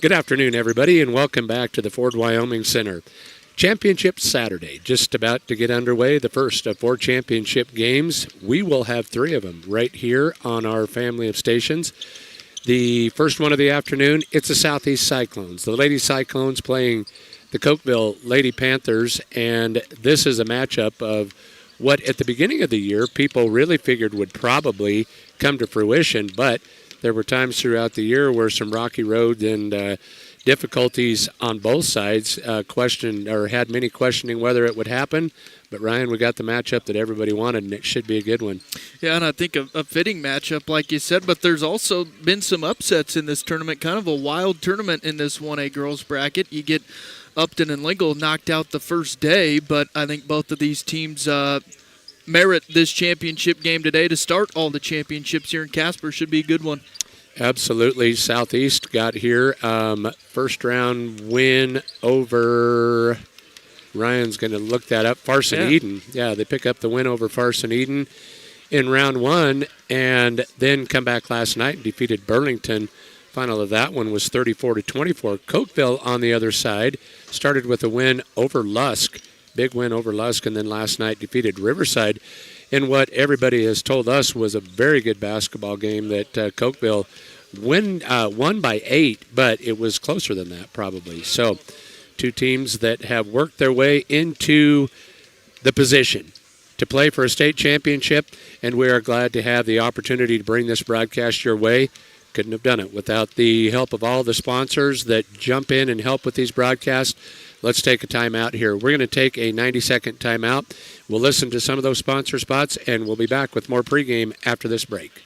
Good afternoon, everybody, and welcome back to the Ford Wyoming Center. Championship Saturday, just about to get underway, the first of 4 championship games. We will have 3 of them right here on our family of stations. The first one of the afternoon, it's the Southeast Cyclones. The Lady Cyclones playing the Cokeville Lady Panthers, and this is a matchup of what at the beginning of the year people really figured would probably come to fruition, but there were times throughout the year where some rocky roads and difficulties on both sides questioned or had many questioning whether it would happen. But, Ryan, we got the matchup that everybody wanted, and it should be a good one. Yeah, and I think a fitting matchup, like you said, but there's also been some upsets in this tournament, kind of a wild tournament in this 1A girls bracket. You get Upton and Lingle knocked out the first day, but I think both of these teams merit this championship game today to start all the championships here in Casper. Should be a good one. Absolutely. Southeast got here. First round win over, Ryan's going to look that up, Farson Eden. Yeah, they pick up the win over Farson Eden in round 1 and then come back last night and defeated Burlington. Final of that one was 34-24. Cokeville on the other side started with a win over Lusk. Big win over Lusk, and then last night defeated Riverside in what everybody has told us was a very good basketball game that Cokeville won by 8, but it was closer than that probably. So 2 teams that have worked their way into the position to play for a state championship, and we are glad to have the opportunity to bring this broadcast your way. Couldn't have done it without the help of all the sponsors that jump in and help with these broadcasts. Let's take a timeout here. We're going to take a 90-second timeout. We'll listen to some of those sponsor spots, and we'll be back with more pregame after this break.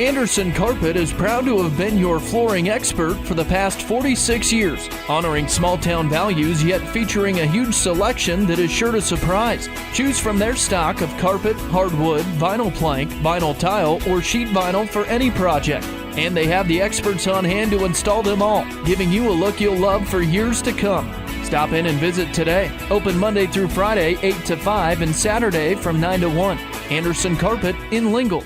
Anderson Carpet is proud to have been your flooring expert for the past 46 years, honoring small-town values yet featuring a huge selection that is sure to surprise. Choose from their stock of carpet, hardwood, vinyl plank, vinyl tile, or sheet vinyl for any project. And they have the experts on hand to install them all, giving you a look you'll love for years to come. Stop in and visit today. Open Monday through Friday, 8 to 5, and Saturday from 9 to 1. Anderson Carpet in Lingle.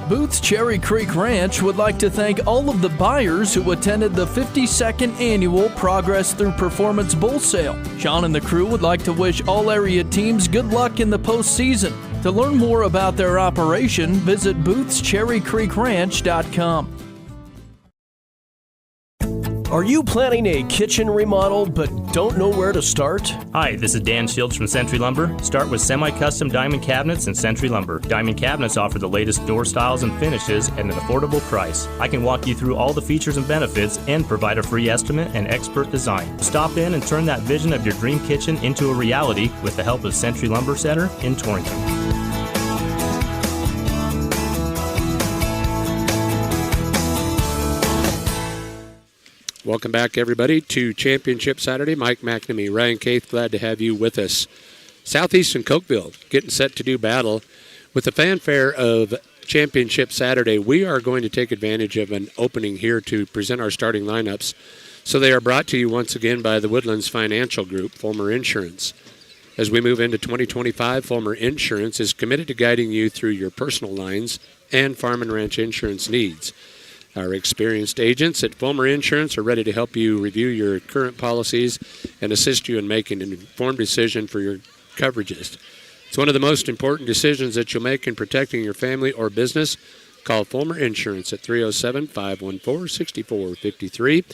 Booth's Cherry Creek Ranch would like to thank all of the buyers who attended the 52nd Annual Progress Through Performance Bull Sale. Sean and the crew would like to wish all area teams good luck in the postseason. To learn more about their operation, visit boothscherrycreekranch.com. Are you planning a kitchen remodel but don't know where to start? Hi, this is Dan Shields from Century Lumber. Start with semi-custom diamond cabinets and Century Lumber. Diamond cabinets offer the latest door styles and finishes at an affordable price. I can walk you through all the features and benefits and provide a free estimate and expert design. Stop in and turn that vision of your dream kitchen into a reality with the help of Century Lumber Center in Torrington. Welcome back, everybody, to Championship Saturday. Mike McNamee, Ryan Keith, glad to have you with us. Southeast and Cokeville getting set to do battle. With the fanfare of Championship Saturday, we are going to take advantage of an opening here to present our starting lineups. So they are brought to you once again by the Woodlands Financial Group, Fulmer Insurance. As we move into 2025, Fulmer Insurance is committed to guiding you through your personal lines and farm and ranch insurance needs. Our experienced agents at Fulmer Insurance are ready to help you review your current policies and assist you in making an informed decision for your coverages. It's one of the most important decisions that you'll make in protecting your family or business. Call Fulmer Insurance at 307-514-6453.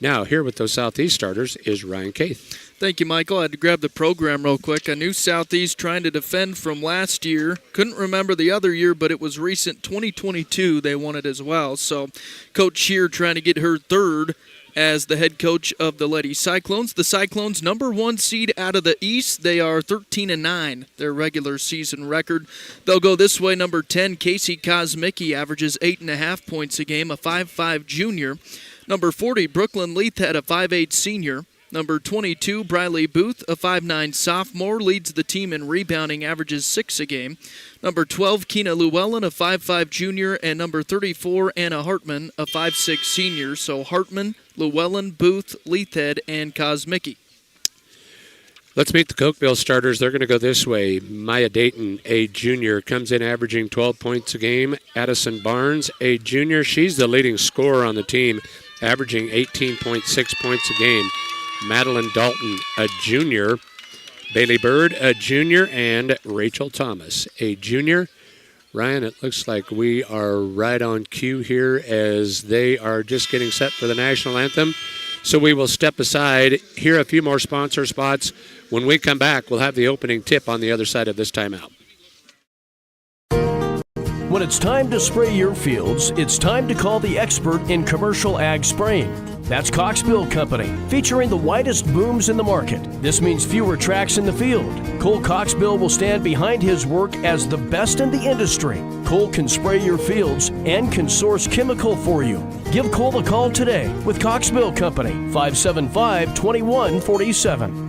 Now, here with those Southeast starters is Ryan Keith. Thank you, Michael. I had to grab the program real quick. I knew Southeast trying to defend from last year. Couldn't remember the other year, but it was recent 2022 they won it as well. So Coach Shear trying to get her third as the head coach of the Lady Cyclones. The Cyclones, number 1 seed out of the East. They are 13-9, their regular season record. They'll go this way. Number 10, Casey Kosmicki, averages 8.5 points a game, a 5'5 junior. Number 40, Brooklyn Leithhead, a 5'8 senior. Number 22, Briley Booth, a 5'9 sophomore, leads the team in rebounding, averages 6 a game. Number 12, Keena Llewellyn, a 5'5 junior, and number 34, Anna Hartman, a 5'6 senior. So Hartman, Llewellyn, Booth, Leithhead, and Kosmicki. Let's meet the Cokeville starters. They're going to go this way. Maya Dayton, a junior, comes in averaging 12 points a game. Addison Barnes, a junior. She's the leading scorer on the team, averaging 18.6 points a game. Madeline Dalton, a junior. Bailey Bird, a junior. And Rachel Thomas, a junior. Ryan, it looks like we are right on cue here as they are just getting set for the national anthem. So we will step aside, hear a few more sponsor spots. When we come back, we'll have the opening tip on the other side of this timeout. When it's time to spray your fields, it's time to call the expert in commercial ag spraying. That's Cokeville Company, featuring the widest booms in the market. This means fewer tracks in the field. Cole Cokeville will stand behind his work as the best in the industry. Cole can spray your fields and can source chemical for you. Give Cole a call today with Cokeville Company, 575-2147.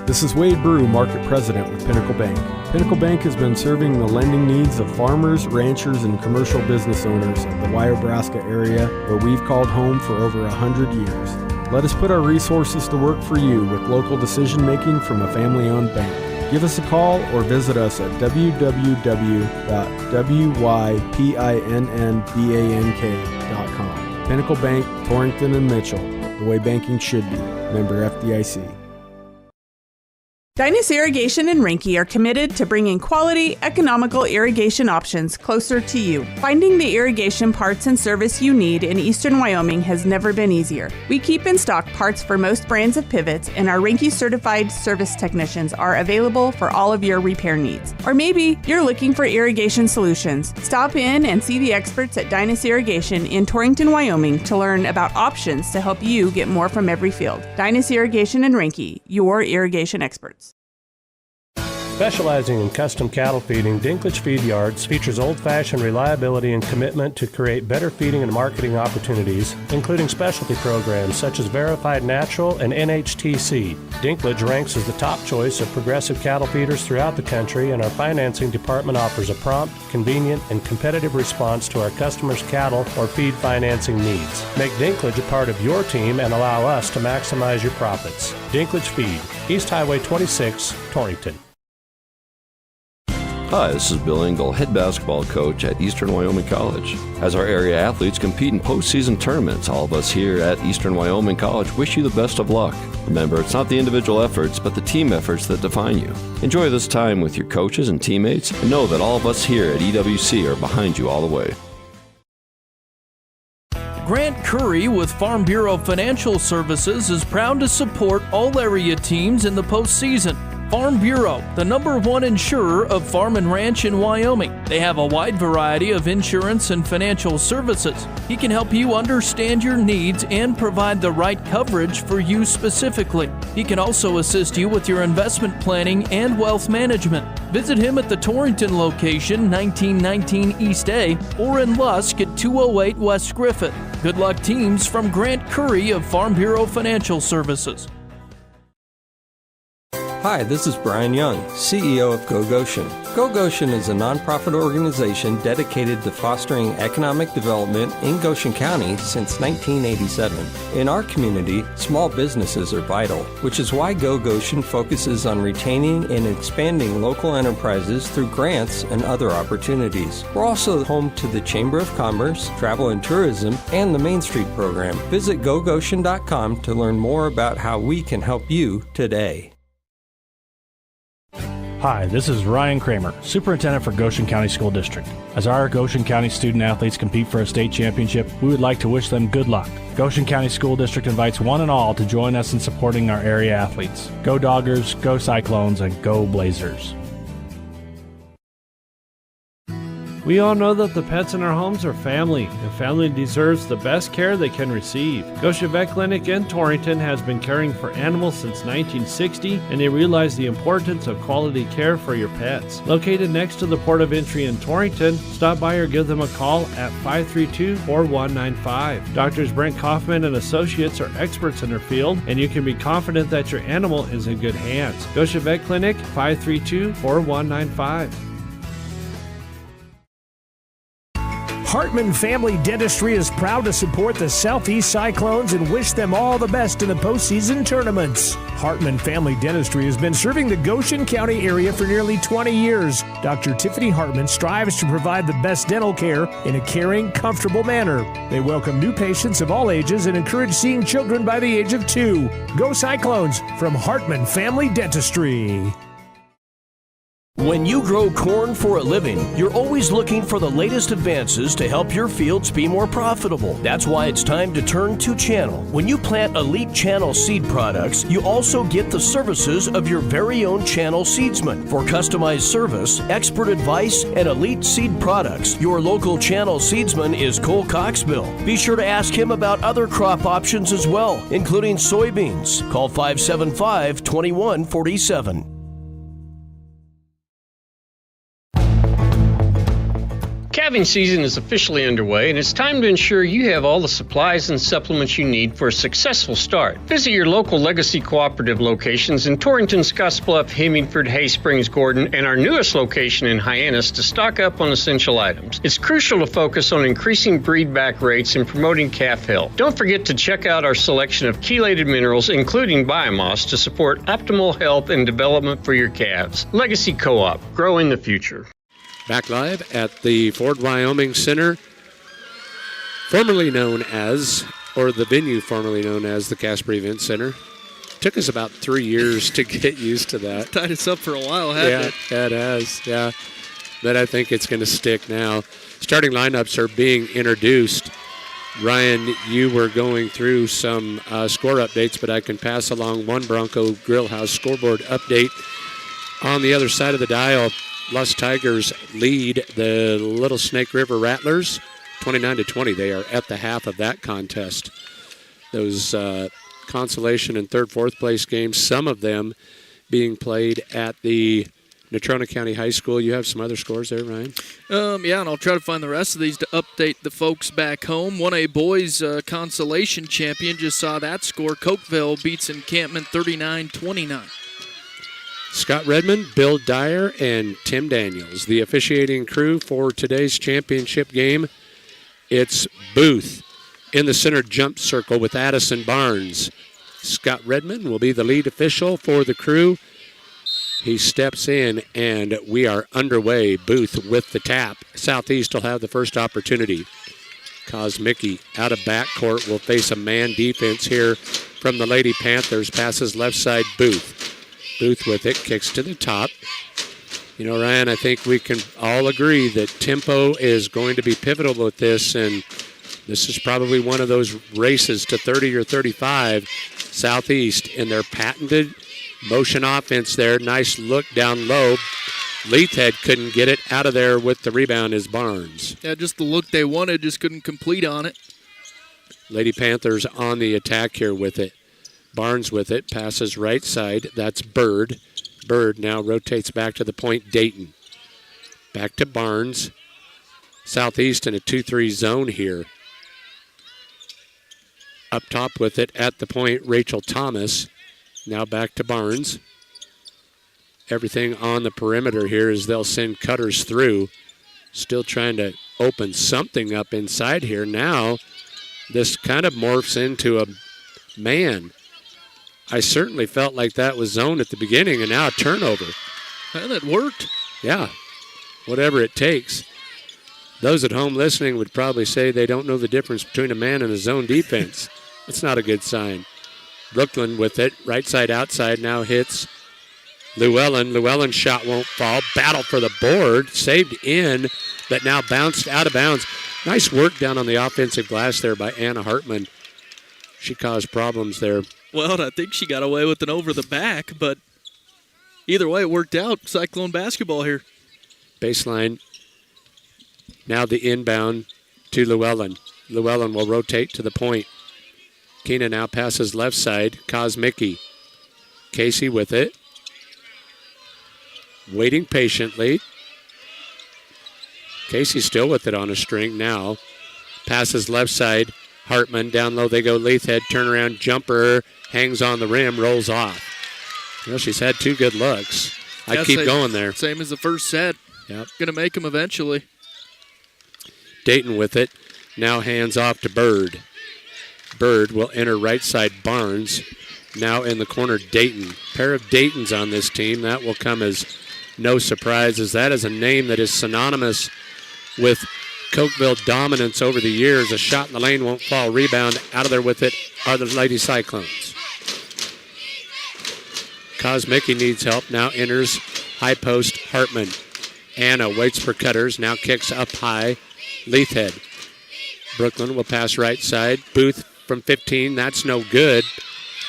This is Wade Brew, Market President with Pinnacle Bank. Pinnacle Bank has been serving the lending needs of farmers, ranchers, and commercial business owners of the Wyobraska area, where we've called home for over 100 years. Let us put our resources to work for you with local decision-making from a family-owned bank. Give us a call or visit us at www.wypinnbank.com. Pinnacle Bank, Torrington and Mitchell, the way banking should be. Member FDIC. Dynas Irrigation and Rinky are committed to bringing quality, economical irrigation options closer to you. Finding the irrigation parts and service you need in eastern Wyoming has never been easier. We keep in stock parts for most brands of pivots, and our Rinky certified service technicians are available for all of your repair needs. Or maybe you're looking for irrigation solutions. Stop in and see the experts at Dynas Irrigation in Torrington, Wyoming to learn about options to help you get more from every field. Dynas Irrigation and Rinky, your irrigation experts. Specializing in custom cattle feeding, Dinklage Feed Yards features old-fashioned reliability and commitment to create better feeding and marketing opportunities, including specialty programs such as Verified Natural and NHTC. Dinklage ranks as the top choice of progressive cattle feeders throughout the country, and our financing department offers a prompt, convenient, and competitive response to our customers' cattle or feed financing needs. Make Dinklage a part of your team and allow us to maximize your profits. Dinklage Feed, East Highway 26, Torrington. Hi, this is Bill Engel, head basketball coach at Eastern Wyoming College. As our area athletes compete in postseason tournaments, all of us here at Eastern Wyoming College wish you the best of luck. Remember, it's not the individual efforts, but the team efforts that define you. Enjoy this time with your coaches and teammates, and know that all of us here at EWC are behind you all the way. Grant Curry with Farm Bureau Financial Services is proud to support all area teams in the postseason. Farm Bureau, the #1 insurer of farm and ranch in Wyoming. They have a wide variety of insurance and financial services. He can help you understand your needs and provide the right coverage for you specifically. He can also assist you with your investment planning and wealth management. Visit him at the Torrington location, 1919 East A, or in Lusk at 208 West Griffith. Good luck, teams, from Grant Curry of Farm Bureau Financial Services. Hi, this is Brian Young, CEO of Go Goshen. Go Goshen is a nonprofit organization dedicated to fostering economic development in Goshen County since 1987. In our community, small businesses are vital, which is why Go Goshen focuses on retaining and expanding local enterprises through grants and other opportunities. We're also home to the Chamber of Commerce, Travel and Tourism, and the Main Street program. Visit gogoshen.com to learn more about how we can help you today. Hi, this is Ryan Kramer, Superintendent for Goshen County School District. As our Goshen County student athletes compete for a state championship, we would like to wish them good luck. Goshen County School District invites one and all to join us in supporting our area athletes. Go Doggers, go Cyclones, and go Blazers. We all know that the pets in our homes are family, and family deserves the best care they can receive. Goshen Vet Clinic in Torrington has been caring for animals since 1960, and they realize the importance of quality care for your pets. Located next to the port of entry in Torrington, stop by or give them a call at 532-4195. Doctors Brent Kaufman and Associates are experts in their field, and you can be confident that your animal is in good hands. Goshen Vet Clinic, 532-4195. Hartman Family Dentistry is proud to support the Southeast Cyclones and wish them all the best in the postseason tournaments. Hartman Family Dentistry has been serving the Goshen County area for nearly 20 years. Dr. Tiffany Hartman strives to provide the best dental care in a caring, comfortable manner. They welcome new patients of all ages and encourage seeing children by the age of 2. Go Cyclones from Hartman Family Dentistry. When you grow corn for a living, you're always looking for the latest advances to help your fields be more profitable. That's why it's time to turn to Channel. When you plant Elite Channel seed products, you also get the services of your very own Channel seedsman. For customized service, expert advice, and elite seed products, your local Channel seedsman is Cole Cokeville. Be sure to ask him about other crop options as well, including soybeans. Call 575-2147. Calving season is officially underway, and it's time to ensure you have all the supplies and supplements you need for a successful start. Visit your local Legacy Cooperative locations in Torrington, Scottsbluff, Hemingford, Hay Springs, Gordon, and our newest location in Hyannis to stock up on essential items. It's crucial to focus on increasing breedback rates and promoting calf health. Don't forget to check out our selection of chelated minerals, including biomass, to support optimal health and development for your calves. Legacy Co-op, growing the future. Back live at the Ford Wyoming Center, formerly known as, or the venue formerly known as the Casper Event Center. Took us about 3 years to get used to that. Tied us up for a while, hasn't it? Yeah, it has, yeah. But I think it's going to stick now. Starting lineups are being introduced. Ryan, you were going through some score updates, but I can pass along one Bronco Grillhouse scoreboard update. On the other side of the dial, Lost Tigers lead the Little Snake River Rattlers 29-20. They are at the half of that contest. Those consolation and third, fourth place games, some of them being played at the Natrona County High School. You have some other scores there, Ryan? Yeah, and I'll try to find the rest of these to update the folks back home. 1A boys consolation champion, just saw that score. Cokeville beats Encampment 39-29. Scott Redmond, Bill Dyer, and Tim Daniels. The officiating crew for today's championship game. It's Booth in the center jump circle with Addison Barnes. Scott Redmond will be the lead official for the crew. He steps in, and we are underway. Booth with the tap. Southeast will have the first opportunity. Kosmicki out of backcourt will face a man defense here from the Lady Panthers. Passes left side, Booth. Booth with it, kicks to the top. You know, Ryan, I think we can all agree that tempo is going to be pivotal with this, and this is probably one of those races to 30 or 35. Southeast in their patented motion offense there. Nice look down low. Leithhead couldn't get it out of there with the rebound is Barnes. Yeah, just the look they wanted, just couldn't complete on it. Lady Panthers on the attack here with it. Barnes with it, passes right side. That's Bird. Bird now rotates back to the point, Dayton. Back to Barnes. Southeast in a 2-3 zone here. Up top with it at the point, Rachel Thomas. Now back to Barnes. Everything on the perimeter here as they'll send cutters through. Still trying to open something up inside here. Now this kind of morphs into a man. I certainly felt like that was zone at the beginning, and now a turnover. And it worked. Yeah, whatever it takes. Those at home listening would probably say they don't know the difference between a man and a zone defense. That's not a good sign. Brooklyn with it, right side outside, now hits Llewellyn. Llewellyn's shot won't fall. Battle for the board, saved in, but now bounced out of bounds. Nice work down on the offensive glass there by Anna Hartman. She caused problems there. Well, I think she got away with an over the back, but either way, it worked out. Cyclone basketball here. Baseline. Now the inbound to Llewellyn. Llewellyn will rotate to the point. Keena now passes left side. Kosmicki. Casey with it. Waiting patiently. Casey still with it on a string now. Passes left side. Hartman down low. They go Leithhead. Turnaround jumper. Hangs on the rim. Rolls off. You know, she's had two good looks. I'd keep going there. Same as the first set. Yep. Going to make them eventually. Dayton with it. Now hands off to Bird. Bird will enter right side Barnes. Now in the corner, Dayton. Pair of Daytons on this team. That will come as no surprise, as that is a name that is synonymous with Cokeville dominance over the years. A shot in the lane won't fall. Rebound out of there with it are the Lady Cyclones. Kosmicki needs help. Now enters high post Hartman. Anna waits for Cutters. Now kicks up high. Leithhead. Brooklyn will pass right side. Booth from 15. That's no good.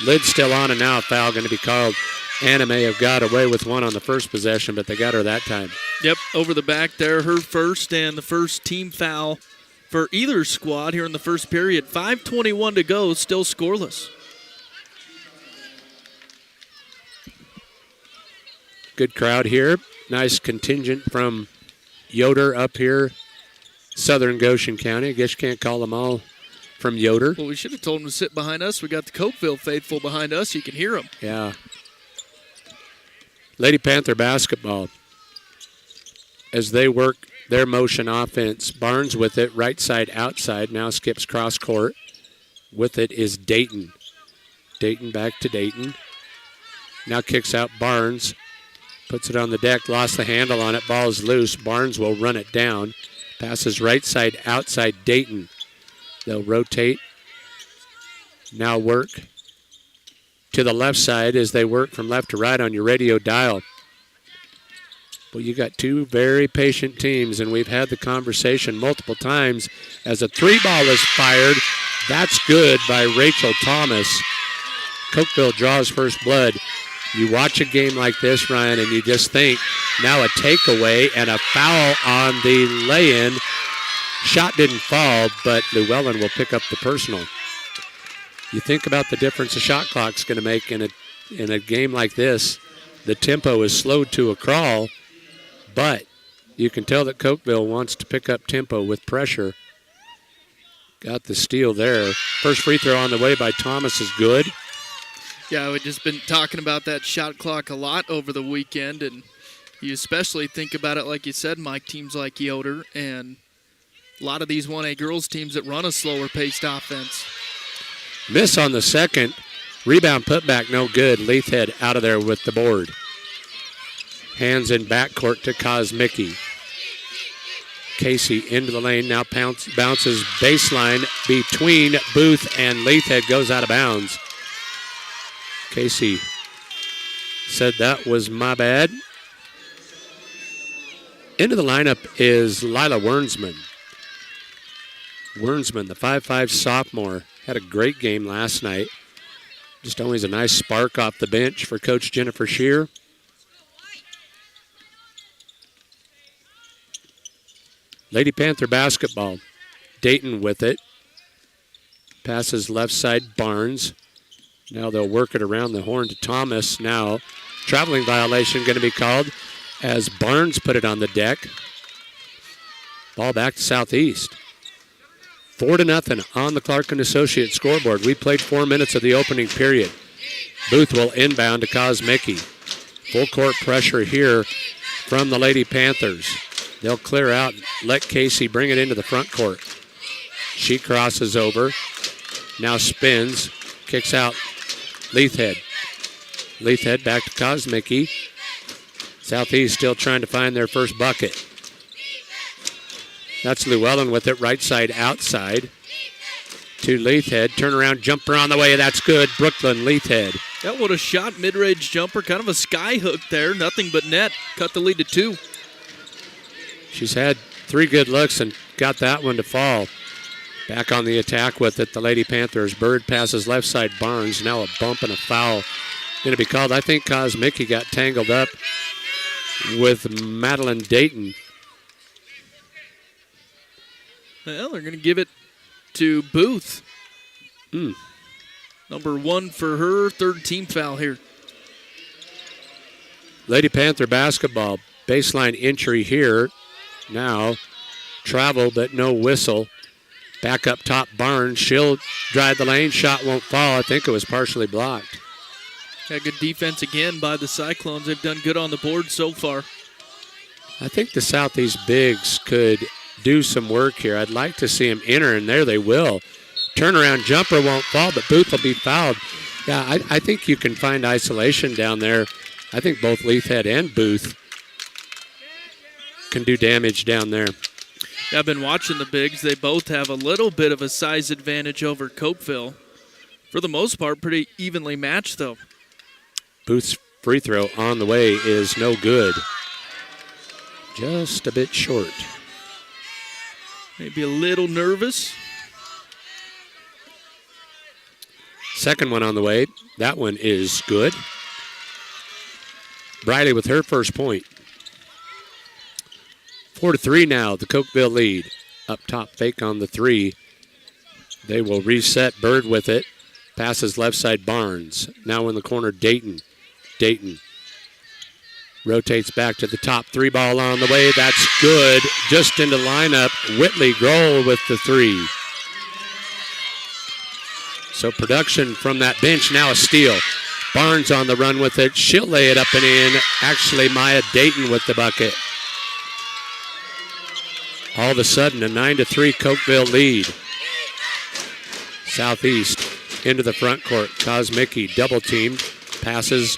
Lid's still on, and now a foul going to be called. Anna may have got away with one on the first possession, but they got her that time. Yep, over the back there, her first and the first team foul for either squad here in the first period. 5:21 to go, still scoreless. Good crowd here. Nice contingent from Yoder up here, southern Goshen County. I guess you can't call them all from Yoder. Well, we should have told them to sit behind us. We got the Cokeville faithful behind us. You can hear them. Yeah. Lady Panther basketball, as they work their motion offense. Barnes with it, right side, outside. Now skips cross court. With it is Dayton. Dayton back to Dayton. Now kicks out Barnes. Puts it on the deck, lost the handle on it. Ball is loose. Barnes will run it down. Passes right side, outside Dayton. They'll rotate. Now work to the left side as they work from left to right on your radio dial. Well, you got two very patient teams, and we've had the conversation multiple times. As a three ball is fired, that's good by Rachel Thomas. Cokeville draws first blood. You watch a game like this, Ryan, and you just think, now a takeaway and a foul on the lay-in. Shot didn't fall, but Llewellyn will pick up the personal. You think about the difference a shot clock's going to make in a game like this. The tempo is slowed to a crawl, but you can tell that Cokeville wants to pick up tempo with pressure. Got the steal there. First free throw on the way by Thomas is good. Yeah, we've just been talking about that shot clock a lot over the weekend, and you especially think about it, like you said, Mike, teams like Yoder and a lot of these 1A girls teams that run a slower-paced offense. Miss on the second. Rebound putback, no good. Leithhead out of there with the board. Hands in backcourt to Kosmicki. Casey into the lane, now bounces baseline between Booth and Leithhead, goes out of bounds. Casey said that was my bad. Into the lineup is Lila Wernsman. Wernsman, the 5'5 sophomore, had a great game last night. Just always a nice spark off the bench for Coach Jennifer Shear. Lady Panther basketball. Dayton with it. Passes left side, Barnes. Now they'll work it around the horn to Thomas. Now traveling violation going to be called as Barnes put it on the deck. Ball back to Southeast. 4-0 on the Clark & Associates scoreboard. We played 4 minutes of the opening period. Booth will inbound to Kosmicki. Full court pressure here from the Lady Panthers. They'll clear out, let Casey bring it into the front court. She crosses over, now spins, kicks out Leithhead. Leithhead back to Kosmicki. Southeast still trying to find their first bucket. That's Llewellyn with it, right side outside to Leithhead. Turnaround jumper on the way, that's good. Brooklyn, Leithhead. That would have shot mid-range jumper, kind of a sky hook there, nothing but net. Cut the lead to 2. She's had 3 good looks and got that one to fall. Back on the attack with it, the Lady Panthers. Bird passes left side, Barnes. Now a bump and a foul going to be called. I think Kosmicki got tangled up with Madeline Dayton. Well, they're going to give it to Booth. Number 1 for her, 3rd team foul here. Lady Panther basketball. Baseline entry here. Now travel, but no whistle. Back up top, Barnes. She'll drive the lane. Shot won't fall. I think it was partially blocked. Yeah, good defense again by the Cyclones. They've done good on the board so far. I think the Southeast Bigs could do some work here. I'd like to see him enter, and there they will. Turnaround jumper won't fall, but Booth will be fouled. Yeah, I think you can find isolation down there. I think both Leithhead and Booth can do damage down there. I've been watching the bigs. They both have a little bit of a size advantage over Cokeville. For the most part, pretty evenly matched, though. Booth's free throw on the way is no good. Just a bit short. Maybe a little nervous. Second one on the way. That one is good. Briley with her first point. 4-3 now, the Cokeville lead. Up top, fake on the three. They will reset. Bird with it. Passes left side, Barnes. Now in the corner, Dayton. Dayton rotates back to the top. Three ball on the way. That's good. Just into lineup. Whitley Grohl with the three. So production from that bench, now a steal. Barnes on the run with it. She'll lay it up and in. Actually, Maya Dayton with the bucket. All of a sudden, a 9-3 Cokeville lead. Southeast into the front court. Kosmicki double teamed. Passes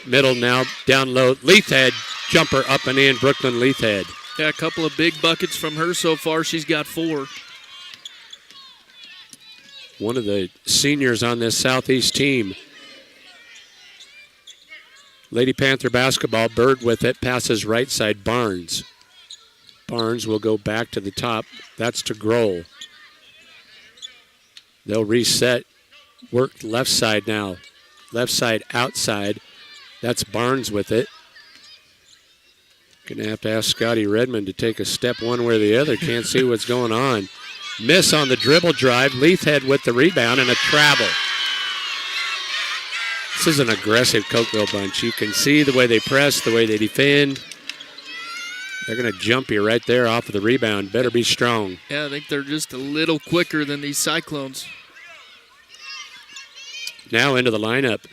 middle now down low. Leithhead jumper up and in. Brooklyn Leithhead. Yeah, a couple of big buckets from her so far. She's got 4. One of the seniors on this Southeast team. Lady Panther basketball. Bird with it. Passes right side. Barnes. Barnes will go back to the top. That's to Grohl. They'll reset. Work left side now. Left side outside. That's Barnes with it. Going to have to ask Scotty Redmond to take a step one way or the other. Can't see what's going on. Miss on the dribble drive. Leithhead with the rebound and a travel. This is an aggressive Cokeville bunch. You can see the way they press, the way they defend. They're going to jump you right there off of the rebound. Better be strong. Yeah, I think they're just a little quicker than these Cyclones. Now into the lineup.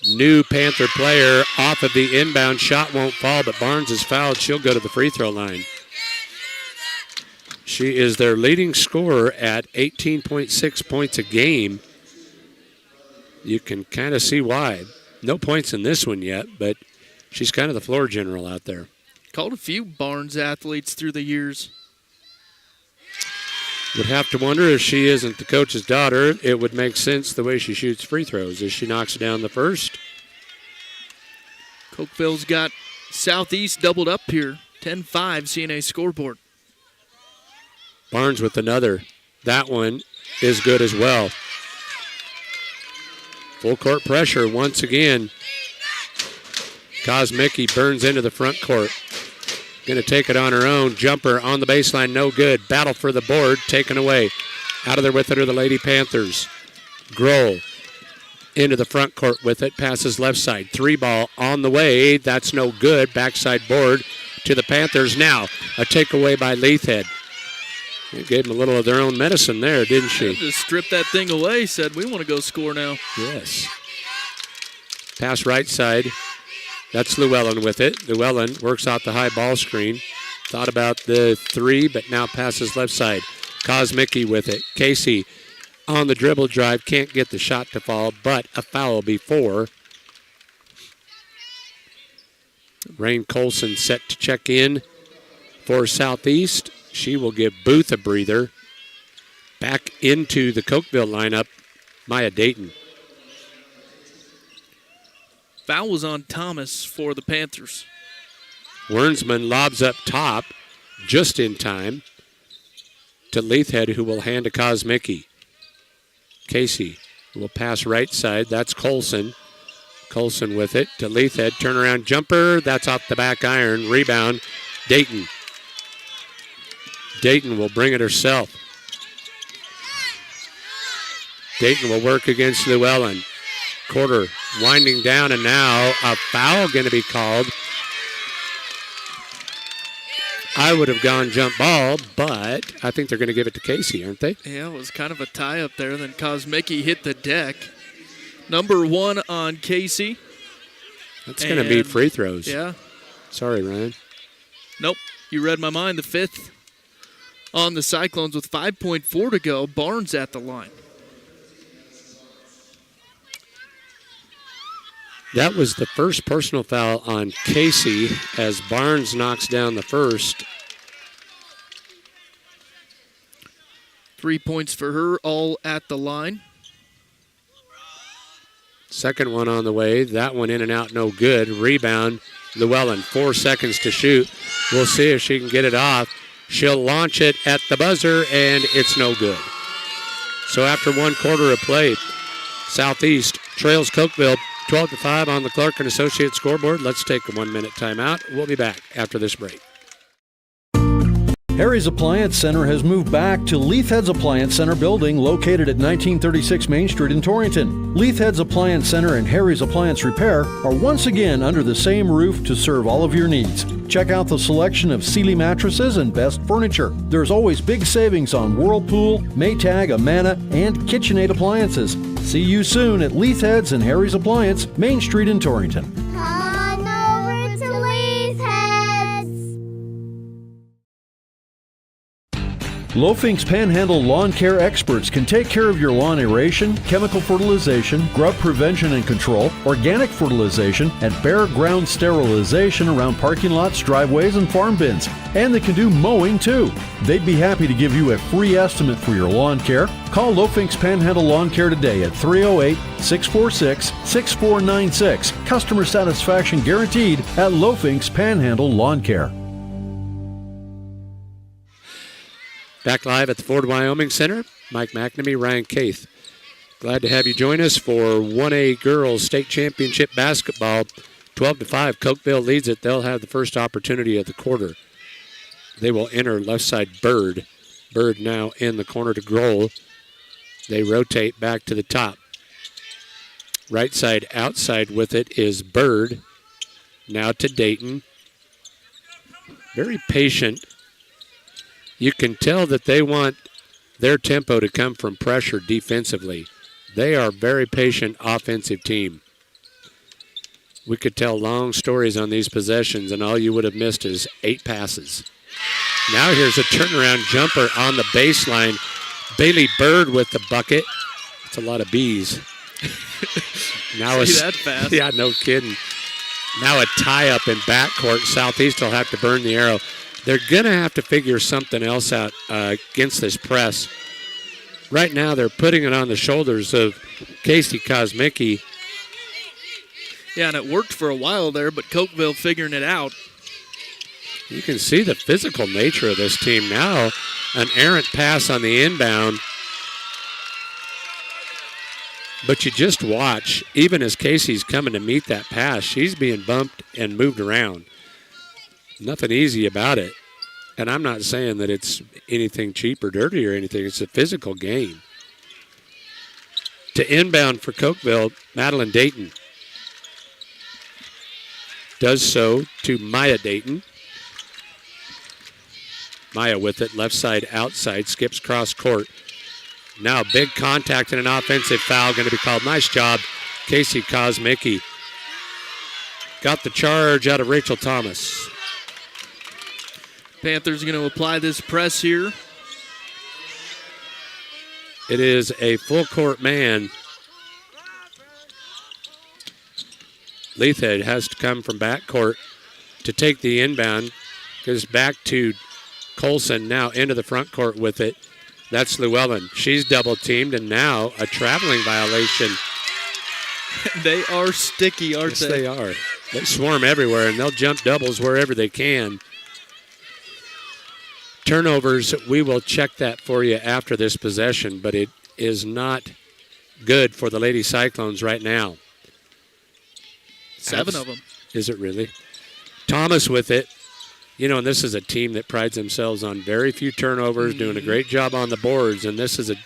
New Panther player off of the inbound. Shot won't fall, but Barnes is fouled. She'll go to the free throw line. She is their leading scorer at 18.6 points a game. You can kind of see why. No points in this one yet, but she's kind of the floor general out there. Called a few Barnes athletes through the years. Would have to wonder if she isn't the coach's daughter. It would make sense the way she shoots free throws as she knocks down the first. Cokeville's got Southeast doubled up here. 10-5 CNA scoreboard. Barnes with another. That one is good as well. Full court pressure once again. Kosmicki burns into the front court. Going to take it on her own. Jumper on the baseline, no good. Battle for the board, taken away. Out of there with it are the Lady Panthers. Grohl into the front court with it. Passes left side. Three ball on the way. That's no good. Backside board to the Panthers. Now a takeaway by Leithhead. They gave them a little of their own medicine there, didn't she? Just stripped that thing away, said we want to go score now. Yes. Pass right side. That's Llewellyn with it. Llewellyn works out the high ball screen. Thought about the three, but now passes left side. Kosmicki with it. Casey on the dribble drive. Can't get the shot to fall, but a foul before. Rain Colson set to check in for Southeast. She will give Booth a breather. Back into the Cokeville lineup, Maya Dayton. Foul was on Thomas for the Panthers. Wernsman lobs up top just in time to Leithhead, who will hand to Kosmicki. Casey will pass right side. That's Colson. Colson with it to Leithhead. Turnaround jumper. That's off the back iron. Rebound, Dayton. Dayton will bring it herself. Dayton will work against Llewellyn. Quarter winding down, and now a foul going to be called. I would have gone jump ball, but I think they're going to give it to Casey, aren't they? Yeah, it was kind of a tie up there. Then Kosmicki hit the deck. Number 1 on Casey. That's going to be free throws. Yeah. Sorry, Ryan. Nope. You read my mind. The 5th on the Cyclones with 5.4 to go. Barnes at the line. That was the first personal foul on Casey as Barnes knocks down the first. 3 points for her, all at the line. Second one on the way. That one in and out, no good. Rebound, Llewellyn, 4 seconds to shoot. We'll see if she can get it off. She'll launch it at the buzzer, and it's no good. So after 1 quarter of play, Southeast trails Cokeville 12-5 on the Clark & Associates scoreboard. Let's take a 1-minute timeout. We'll be back after this break. Harry's Appliance Center has moved back to Leithhead's Appliance Center building located at 1936 Main Street in Torrington. Leithhead's Appliance Center and Harry's Appliance Repair are once again under the same roof to serve all of your needs. Check out the selection of Sealy mattresses and best furniture. There's always big savings on Whirlpool, Maytag, Amana, and KitchenAid appliances. See you soon at Leithhead's and Harry's Appliance, Main Street in Torrington. Come over to Leithhead's. Lofink's Panhandle Lawn Care experts can take care of your lawn aeration, chemical fertilization, grub prevention and control, organic fertilization, and bare ground sterilization around parking lots, driveways, and farm bins. And they can do mowing too. They'd be happy to give you a free estimate for your lawn care. Call Lofink's Panhandle Lawn Care today at 308-646-6496. Customer satisfaction guaranteed at Lofink's Panhandle Lawn Care. Back live at the Ford Wyoming Center, Mike McNamee, Ryan Caith. Glad to have you join us for 1A Girls State Championship Basketball. 12-5, Cokeville leads it. They'll have the first opportunity of the quarter. They will enter left side Bird. Bird now in the corner to Grohl. They rotate back to the top. Right side outside with it is Bird. Now to Dayton. Very patient. You can tell that they want their tempo to come from pressure defensively. They are a very patient offensive team. We could tell long stories on these possessions, and all you would have missed is 8 passes. Now here's a turnaround jumper on the baseline. Bailey Bird with the bucket. It's a lot of bees. Now See that fast? Yeah, no kidding. Now a tie-up in backcourt. Southeast will have to burn the arrow. They're going to have to figure something else out against this press. Right now, they're putting it on the shoulders of Casey Kosmicki. Yeah, and it worked for a while there, but Cokeville figuring it out. You can see the physical nature of this team now. An errant pass on the inbound. But you just watch, even as Casey's coming to meet that pass, she's being bumped and moved around. Nothing easy about it. And I'm not saying that it's anything cheap or dirty or anything. It's a physical game. To inbound for Cokeville, Madeline Dayton. Does so to Maya Dayton. Maya with it, left side outside, skips cross court. Now big contact and an offensive foul going to be called. Nice job, Casey Kosmicki. Got the charge out of Rachel Thomas. Panthers going to apply this press here. It is a full court man. Leithhead has to come from backcourt to take the inbound. Goes back to Colson, now into the front court with it. That's Llewellyn. She's double teamed, and now a traveling violation. They are sticky, aren't they? Yes, they are. They swarm everywhere, and they'll jump doubles wherever they can. Turnovers, we will check that for you after this possession, but it is not good for the Lady Cyclones right now. 7 of them. Is it really? Thomas with it. You know, and this is a team that prides themselves on very few turnovers, doing a great job on the boards, and this is a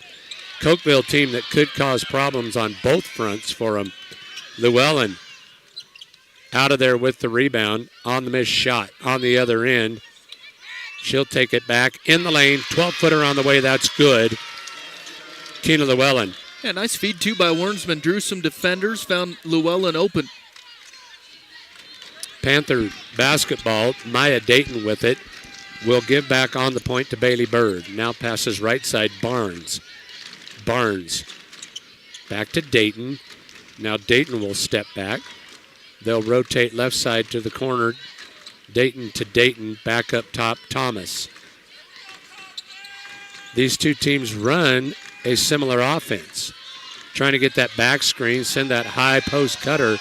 Cokeville team that could cause problems on both fronts for them. Llewellyn out of there with the rebound on the missed shot on the other end. She'll take it back in the lane. 12-footer on the way. That's good. Tina Llewellyn. Yeah, nice feed, too, by Wernsman. Drew some defenders, found Llewellyn open. Panther basketball. Maya Dayton with it. will give back on the point to Bailey Bird. Now passes right side, Barnes. Barnes back to Dayton. Now Dayton will step back. They'll rotate left side to the corner. Dayton to Dayton, back up top, Thomas. These two teams run a similar offense. Trying to get that back screen, send that high post cutter.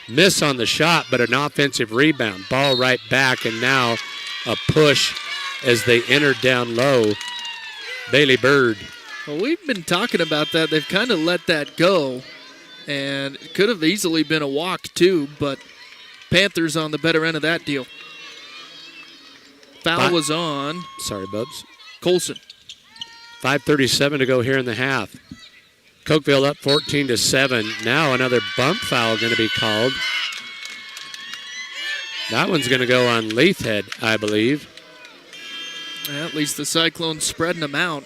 Miss on the shot, but an offensive rebound. Ball right back, and now a push as they enter down low. Bailey Bird. Well, we've been talking about that. They've kind of let that go, and it could have easily been a walk too, but Panthers on the better end of that deal. Foul was on. Sorry, Bubs. Colson. 5:37 to go here in the half. Cokeville up 14-7. Now another bump foul going to be called. That one's going to go on Leithhead, I believe. Yeah, at least the Cyclones spreading them out.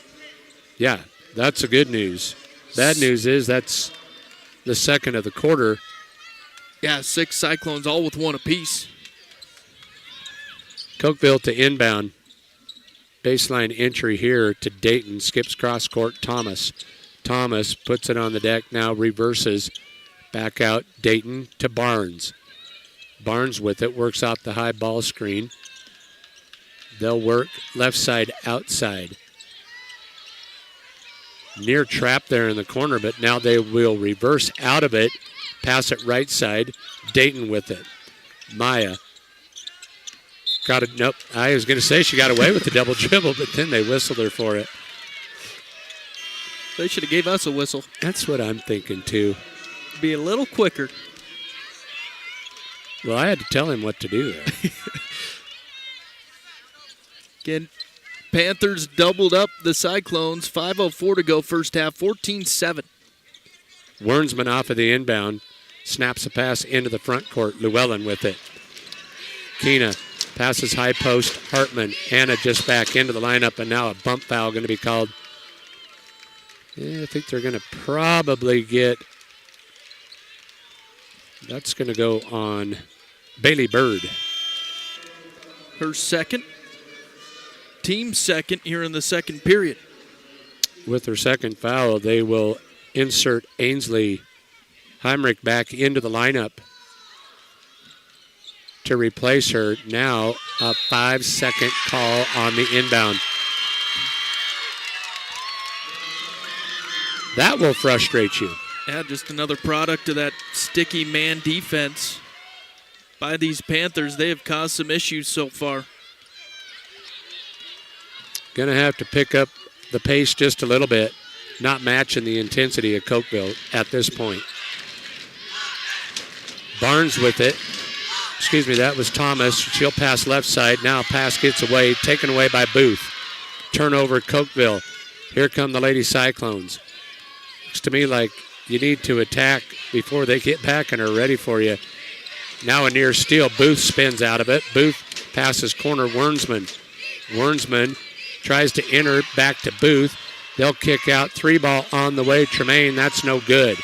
Yeah, that's the good news. Bad news is that's the second of the quarter. Yeah, 6 Cyclones, all with 1 apiece. Cokeville to inbound. Baseline entry here to Dayton. Skips cross court, Thomas. Thomas puts it on the deck, now reverses. Back out, Dayton to Barnes. Barnes with it, works out the high ball screen. They'll work left side, outside. Near trap there in the corner, but now they will reverse out of it, pass it right side. Dayton with it. Maya. Got it. Nope. I was going to say she got away with the double dribble, but then they whistled her for it. They should have gave us a whistle. That's what I'm thinking, too. Be a little quicker. Well, I had to tell him what to do there. Again, Panthers doubled up the Cyclones. 5:04 to go first half, 14-7. Wernsman off of the inbound. Snaps a pass into the front court. Llewellyn with it. Keena passes high post. Hartman. Hannah just back into the lineup, and now a bump foul going to be called. Yeah, I think they're going to probably get... That's going to go on Bailey Bird. Her second. Team second here in the second period. With her second foul, they will insert Ainsley Heimrich back into the lineup to replace her. Now a 5-second call on the inbound. That will frustrate you. Yeah, just another product of that sticky man defense by these Panthers. They have caused some issues so far. Going to have to pick up the pace just a little bit, not matching the intensity of Cokeville at this point. Barnes with it. Excuse me, that was Thomas. She'll pass left side. Now pass gets away, taken away by Booth. Turnover, Cokeville. Here come the Lady Cyclones. Looks to me like you need to attack before they get back and are ready for you. Now a near steal. Booth spins out of it. Booth passes corner, Wernsman. Wernsman tries to enter back to Booth. They'll kick out. 3-ball on the way. Tremaine, that's no good.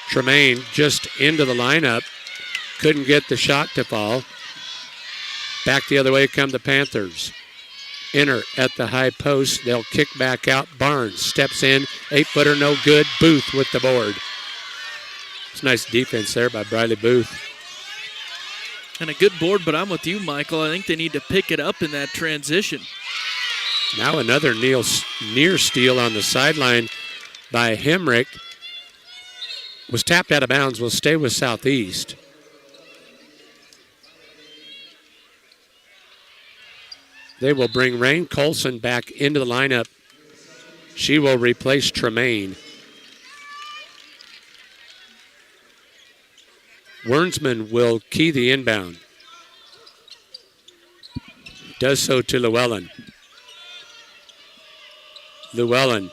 Tremaine just into the lineup. Couldn't get the shot to fall. Back the other way come the Panthers. Enter at the high post. They'll kick back out. Barnes steps in. 8-footer, no good. Booth with the board. It's nice defense there by Briley Booth. And a good board, but I'm with you, Michael. I think they need to pick it up in that transition. Now another near steal on the sideline by Hemrick. Was tapped out of bounds. Will stay with Southeast. They will bring Rain Colson back into the lineup. She will replace Tremaine. Wernsman will key the inbound. Does so to Llewellyn. Llewellyn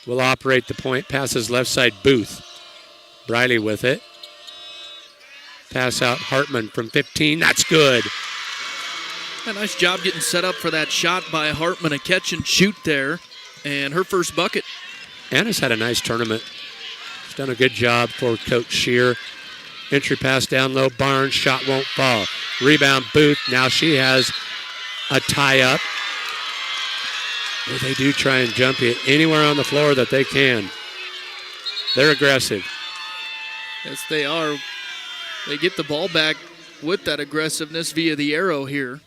will operate the point. Passes left side, Booth. Briley with it. Pass out Hartman from 15. That's good. A nice job getting set up for that shot by Hartman. A catch and shoot there. And her first bucket. Anna's had a nice tournament. She's done a good job for Coach Shear. Entry pass down low. Barnes. Shot won't fall. Rebound Booth. Now she has a tie-up. They do try and jump you anywhere on the floor that they can. They're aggressive. Yes, they are. They get the ball back with that aggressiveness via the arrow here.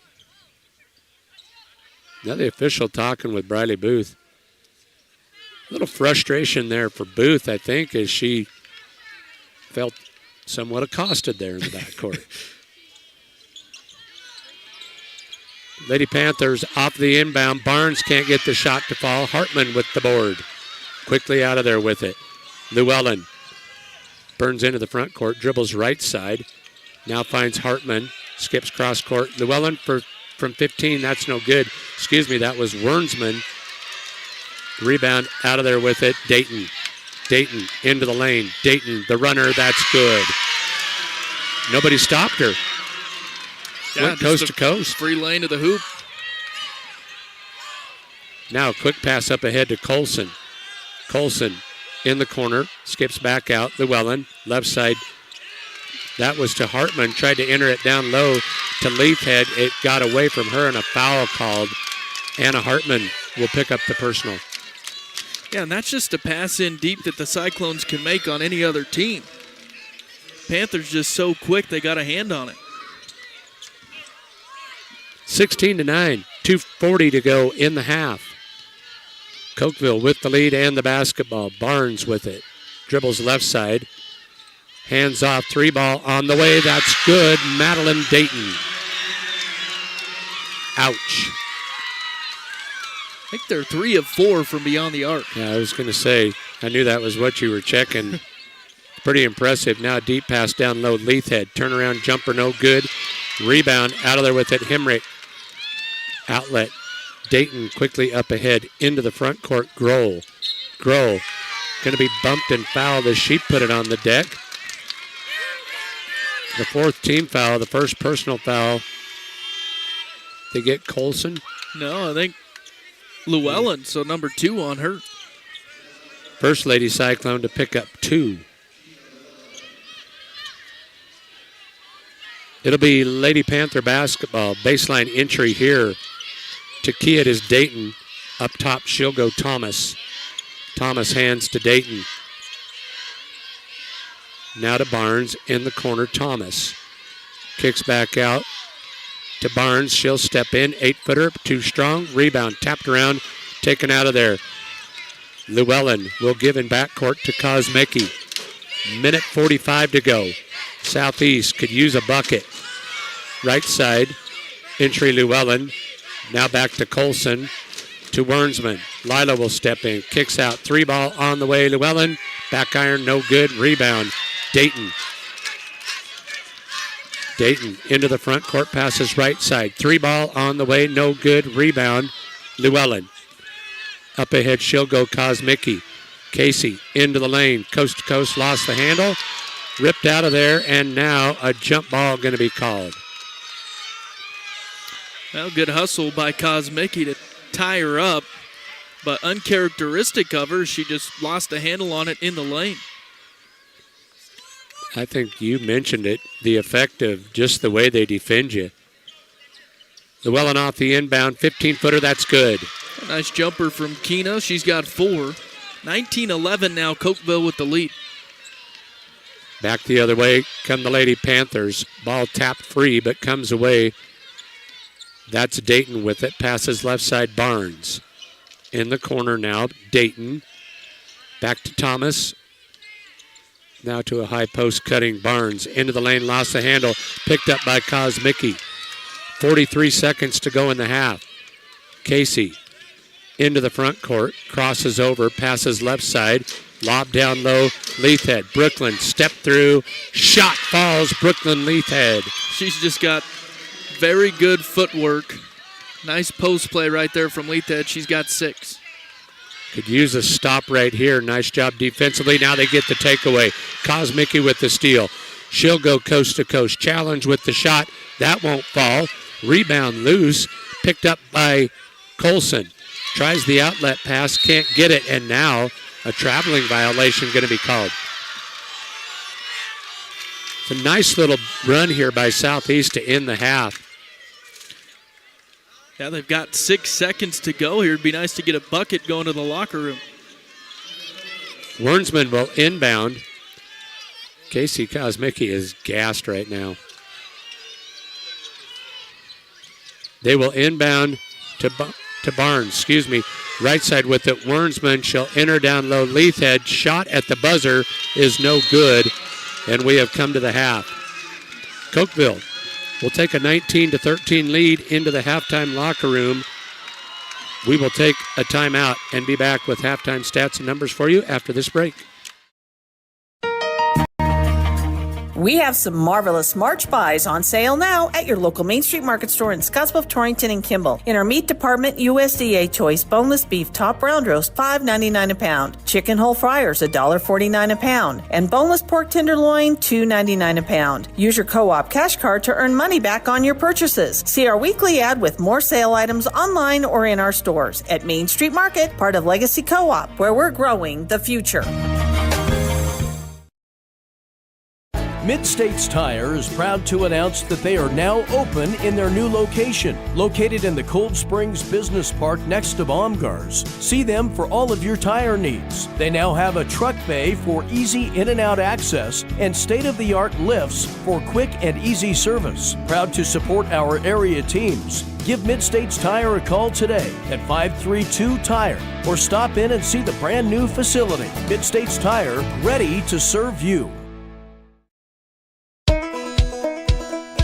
Now the official talking with Briley Booth. A little frustration there for Booth, I think, as she felt somewhat accosted there in the backcourt. Lady Panthers off the inbound. Barnes can't get the shot to fall. Hartman with the board. Quickly out of there with it. Llewellyn burns into the front court, dribbles right side. Now finds Hartman, skips cross court. Llewellyn from 15, that's no good. Excuse me, that was Wernsman. Rebound out of there with it. Dayton into the lane. Dayton, the runner, that's good. Nobody stopped her. Yeah, went coast to coast. Free lane to the hoop. Now a quick pass up ahead to Colson. Colson in the corner, skips back out. Llewellyn, left side. That was to Hartman. Tried to enter it down low to Leafhead. It got away from her and a foul called. Anna Hartman will pick up the personal. Yeah, and that's just a pass in deep that the Cyclones can make on any other team. Panthers just so quick, they got a hand on it. 16-9, 2:40 to go in the half. Cokeville with the lead and the basketball. Barnes with it. Dribbles left side. Hands off, 3-ball on the way. That's good. Madeline Dayton. Ouch. I think they're 3 of 4 from beyond the arc. Yeah, I was going to say, I knew that was what you were checking. Pretty impressive. Now deep pass down low. Leithhead. Turnaround jumper, no good. Rebound out of there with it. Hemrick. Outlet. Dayton quickly up ahead into the front court. Grohl going to be bumped and fouled as she put it on the deck. The fourth team foul, the first personal foul. They get Colson? No, I think Llewellyn, so number 2 on her. First Lady Cyclone to pick up 2. It'll be Lady Panther basketball. Baseline entry here. To key it is Dayton. Up top, she'll go Thomas. Thomas hands to Dayton. Now to Barnes in the corner, Thomas. Kicks back out to Barnes. She'll step in. 8-footer, too strong. Rebound, tapped around, taken out of there. Llewellyn will give in backcourt to Kosmicki. Minute 45 to go. Southeast could use a bucket. Right side, entry Llewellyn. Now back to Colson, to Wernsman. Lila will step in, kicks out. 3-ball on the way. Llewellyn, back iron, no good. Rebound, Dayton. Dayton into the front court, passes right side. 3-ball on the way, no good. Rebound, Llewellyn. Up ahead, she'll go Kosmicki. Casey into the lane, coast to coast, lost the handle. Ripped out of there, and now a jump ball going to be called. Well, good hustle by Kosmicki to tie her up, but uncharacteristic of her, she just lost the handle on it in the lane. I think you mentioned it, the effect of just the way they defend you. Llewellyn off the inbound, 15-footer, that's good. A nice jumper from Kina. She's got 4. 19-11 now, Cokeville with the lead. Back the other way come the Lady Panthers. Ball tapped free, but comes away. That's Dayton with it. Passes left side, Barnes. In the corner now, Dayton. Back to Thomas. Now to a high post cutting Barnes. Into the lane, lost the handle. Picked up by Kosmicki. 43 seconds to go in the half. Casey into the front court. Crosses over, passes left side. Lob down low, Leithhead. Brooklyn, step through. Shot falls, Brooklyn Leithhead. She's just got very good footwork. Nice post play right there from Leithhead. She's got 6. Could use a stop right here. Nice job defensively. Now they get the takeaway. Kosmicki with the steal. She'll go coast to coast. Challenge with the shot. That won't fall. Rebound loose. Picked up by Colson. Tries the outlet pass. Can't get it. And now a traveling violation going to be called. It's a nice little run here by Southeast to end the half. Yeah, they've got 6 seconds to go here. It'd be nice to get a bucket going to the locker room. Wernsman will inbound. Casey Kosmicki is gassed right now. They will inbound to Barnes, right side with it. Wernsman shall enter down low. Leithhead shot at the buzzer is no good, and we have come to the half. Cokeville will take a 19-13 lead into the halftime locker room. We will take a timeout and be back with halftime stats and numbers for you after this break. We have some marvelous March buys on sale now at your local Main Street Market store in Scottsbluff, Torrington, and Kimball. In our meat department, USDA choice boneless beef top round roast, $5.99 a pound. Chicken whole fryers, $1.49 a pound. And boneless pork tenderloin, $2.99 a pound. Use your co-op cash card to earn money back on your purchases. See our weekly ad with more sale items online or in our stores at Main Street Market, part of Legacy Co-op, where we're growing the future. Mid-States Tire is proud to announce that they are now open in their new location, located in the Cold Springs Business Park next to Baumgars. See them for all of your tire needs. They now have a truck bay for easy in and out access and state-of-the-art lifts for quick and easy service. Proud to support our area teams. Give Mid-States Tire a call today at 532-TIRE or stop in and see the brand new facility. Mid-States Tire, ready to serve you.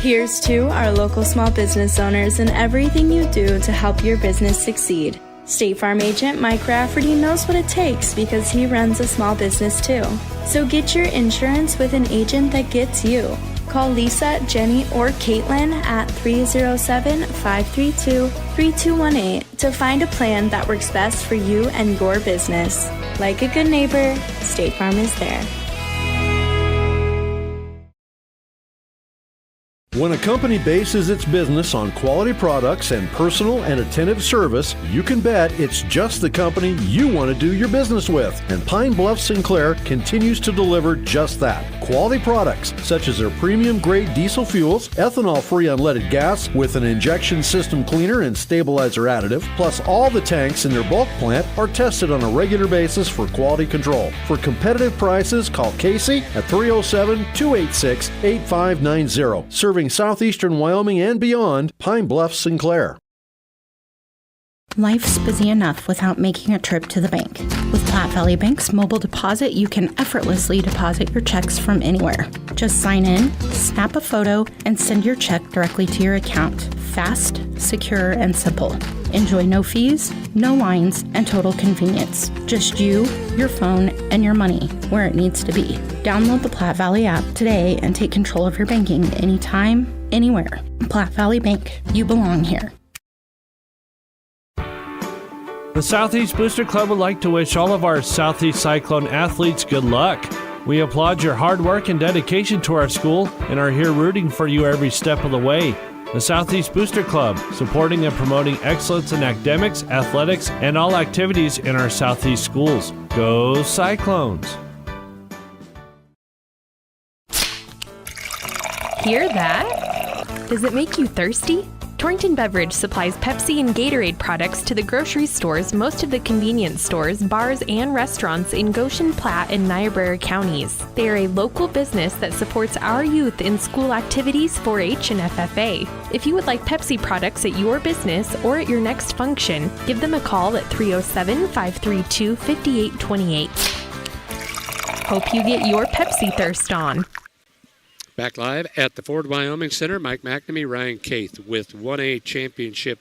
Here's to our local small business owners and everything you do to help your business succeed. State Farm agent Mike Rafferty knows what it takes because he runs a small business too. So get your insurance with an agent that gets you. Call Lisa, Jenny, or Caitlin at 307-532-3218 to find a plan that works best for you and your business. Like a good neighbor, State Farm is there. When a company bases its business on quality products and personal and attentive service, you can bet it's just the company you want to do your business with. And Pine Bluff Sinclair continues to deliver just that. Quality products such as their premium grade diesel fuels, ethanol-free unleaded gas with an injection system cleaner and stabilizer additive, plus all the tanks in their bulk plant are tested on a regular basis for quality control. For competitive prices, call Casey at 307-286-8590. Serving southeastern Wyoming and beyond, Pine Bluff, Sinclair. Life's busy enough without making a trip to the bank. With Platte Valley Bank's mobile deposit, you can effortlessly deposit your checks from anywhere. Just sign in, snap a photo, and send your check directly to your account. Fast, secure, and simple. Enjoy no fees, no lines, and total convenience. Just you, your phone, and your money where it needs to be. Download the Platte Valley app today and take control of your banking anytime, anywhere. Platte Valley Bank, you belong here. The Southeast Booster Club would like to wish all of our Southeast Cyclone athletes good luck. We applaud your hard work and dedication to our school and are here rooting for you every step of the way. The Southeast Booster Club, supporting and promoting excellence in academics, athletics, and all activities in our Southeast schools. Go Cyclones! Hear that? Does it make you thirsty? Torrington Beverage supplies Pepsi and Gatorade products to the grocery stores, most of the convenience stores, bars, and restaurants in Goshen, Platte, and Niobrara counties. They are a local business that supports our youth in school activities, 4-H, and FFA. If you would like Pepsi products at your business or at your next function, give them a call at 307-532-5828. Hope you get your Pepsi thirst on. Back live at the Ford Wyoming Center, Mike McNamee, Ryan Kaith with 1A championship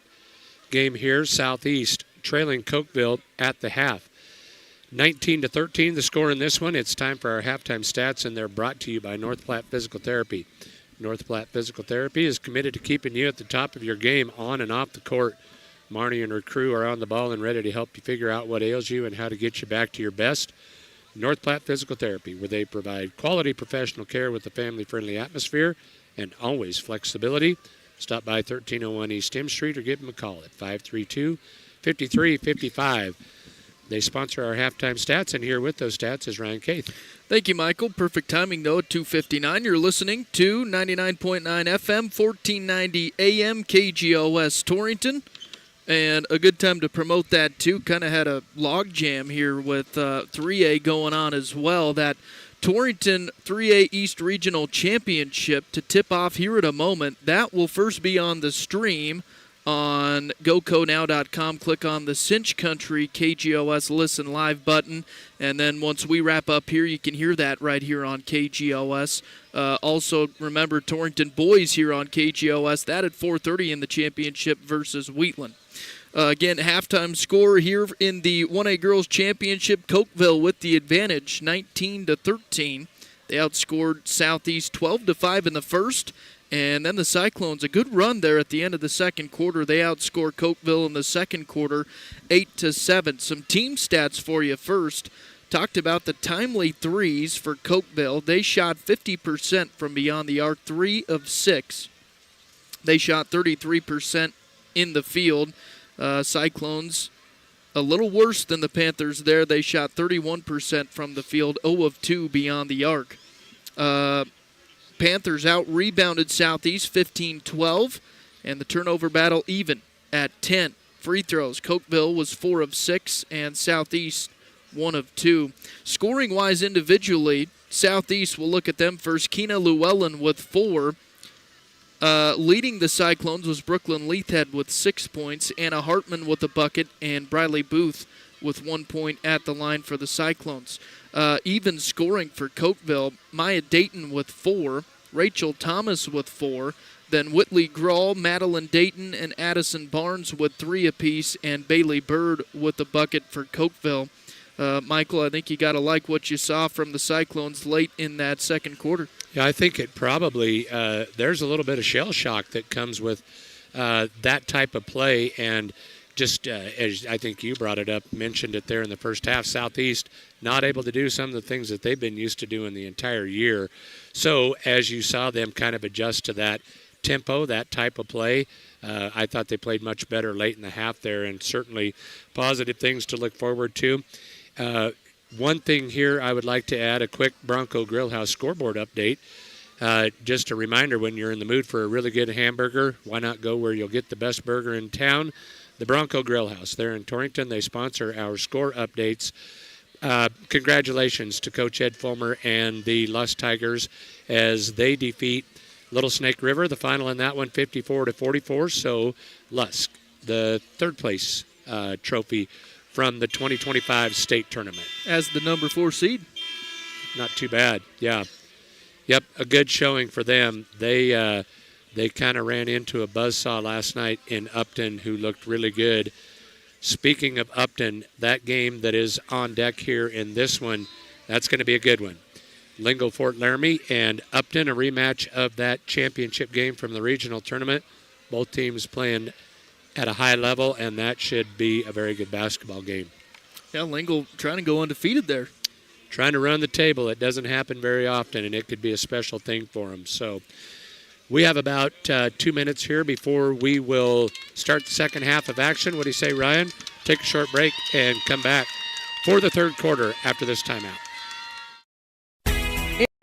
game here. Southeast trailing Cokeville at the half. 19-13 the score in this one. It's time for our halftime stats, and they're brought to you by North Platte Physical Therapy. North Platte Physical Therapy is committed to keeping you at the top of your game on and off the court. Marnie and her crew are on the ball and ready to help you figure out what ails you and how to get you back to your best. North Platte Physical Therapy, where they provide quality professional care with a family-friendly atmosphere and always flexibility. Stop by 1301 East M Street or give them a call at 532-5355. They sponsor our halftime stats, and here with those stats is Ryan Kaith. Thank you, Michael. Perfect timing, though, at 2:59. You're listening to 99.9 FM, 1490 AM, KGOS Torrington. And a good time to promote that, too. Kind of had a log jam here with 3A going on as well. That Torrington 3A East Regional Championship to tip off here at a moment. That will first be on the stream on GoCoNow.com. Click on the Cinch Country KGOS Listen Live button. And then once we wrap up here, you can hear that right here on KGOS. Also, remember Torrington Boys here on KGOS. That at 4:30 in the championship versus Wheatland. Again, halftime score here in the 1A Girls Championship. Cokeville with the advantage, 19-13. They outscored Southeast 12-5 in the first. And then the Cyclones, a good run there at the end of the second quarter. They outscored Cokeville in the second quarter, 8-7. Some team stats for you first. Talked about the timely threes for Cokeville. They shot 50% from beyond the arc, 3 of 6. They shot 33% in the field. Cyclones, a little worse than the Panthers there. They shot 31% from the field, 0 of 2 beyond the arc. Panthers out-rebounded Southeast 15-12, and the turnover battle even at 10. Free throws, Cokeville was 4 of 6, and Southeast 1 of 2. Scoring-wise individually, Southeast, we'll look at them first. Keena Llewellyn with 4. Leading the Cyclones was Brooklyn Leithhead with 6 points, Anna Hartman with a bucket, and Briley Booth with 1 point at the line for the Cyclones. Even scoring for Cokeville, Maya Dayton with 4, Rachel Thomas with 4, then Whitley Grawl, Madeline Dayton, and Addison Barnes with 3 apiece, and Bailey Bird with a bucket for Cokeville. Michael, I think you got to like what you saw from the Cyclones late in that second quarter. Yeah, I think it probably, there's a little bit of shell shock that comes with that type of play. And just as I think you brought it up, mentioned it there in the first half, Southeast not able to do some of the things that they've been used to doing the entire year. So as you saw them kind of adjust to that tempo, that type of play, I thought they played much better late in the half there, and certainly positive things to look forward to. One thing here I would like to add, a quick Bronco Grillhouse scoreboard update. Just a reminder, when you're in the mood for a really good hamburger, why not go where you'll get the best burger in town? The Bronco Grillhouse. They're in Torrington. They sponsor our score updates. Congratulations to Coach Ed Fulmer and the Lust Tigers as they defeat Little Snake River. The final in that one, 54-44. So Lusk, the third place trophy from the 2025 state tournament. As the number 4 seed. Not too bad, yeah. Yep, a good showing for them. They kind of ran into a buzzsaw last night in Upton, who looked really good. Speaking of Upton, that game that is on deck here in this one, that's going to be a good one. Lingo Fort Laramie and Upton, a rematch of that championship game from the regional tournament. Both teams playing at a high level, and that should be a very good basketball game. Yeah, Lingo trying to go undefeated there. Trying to run the table. It doesn't happen very often, and it could be a special thing for them. So we have about 2 minutes here before we will start the second half of action. What do you say, Ryan? Take a short break and come back for the third quarter after this timeout.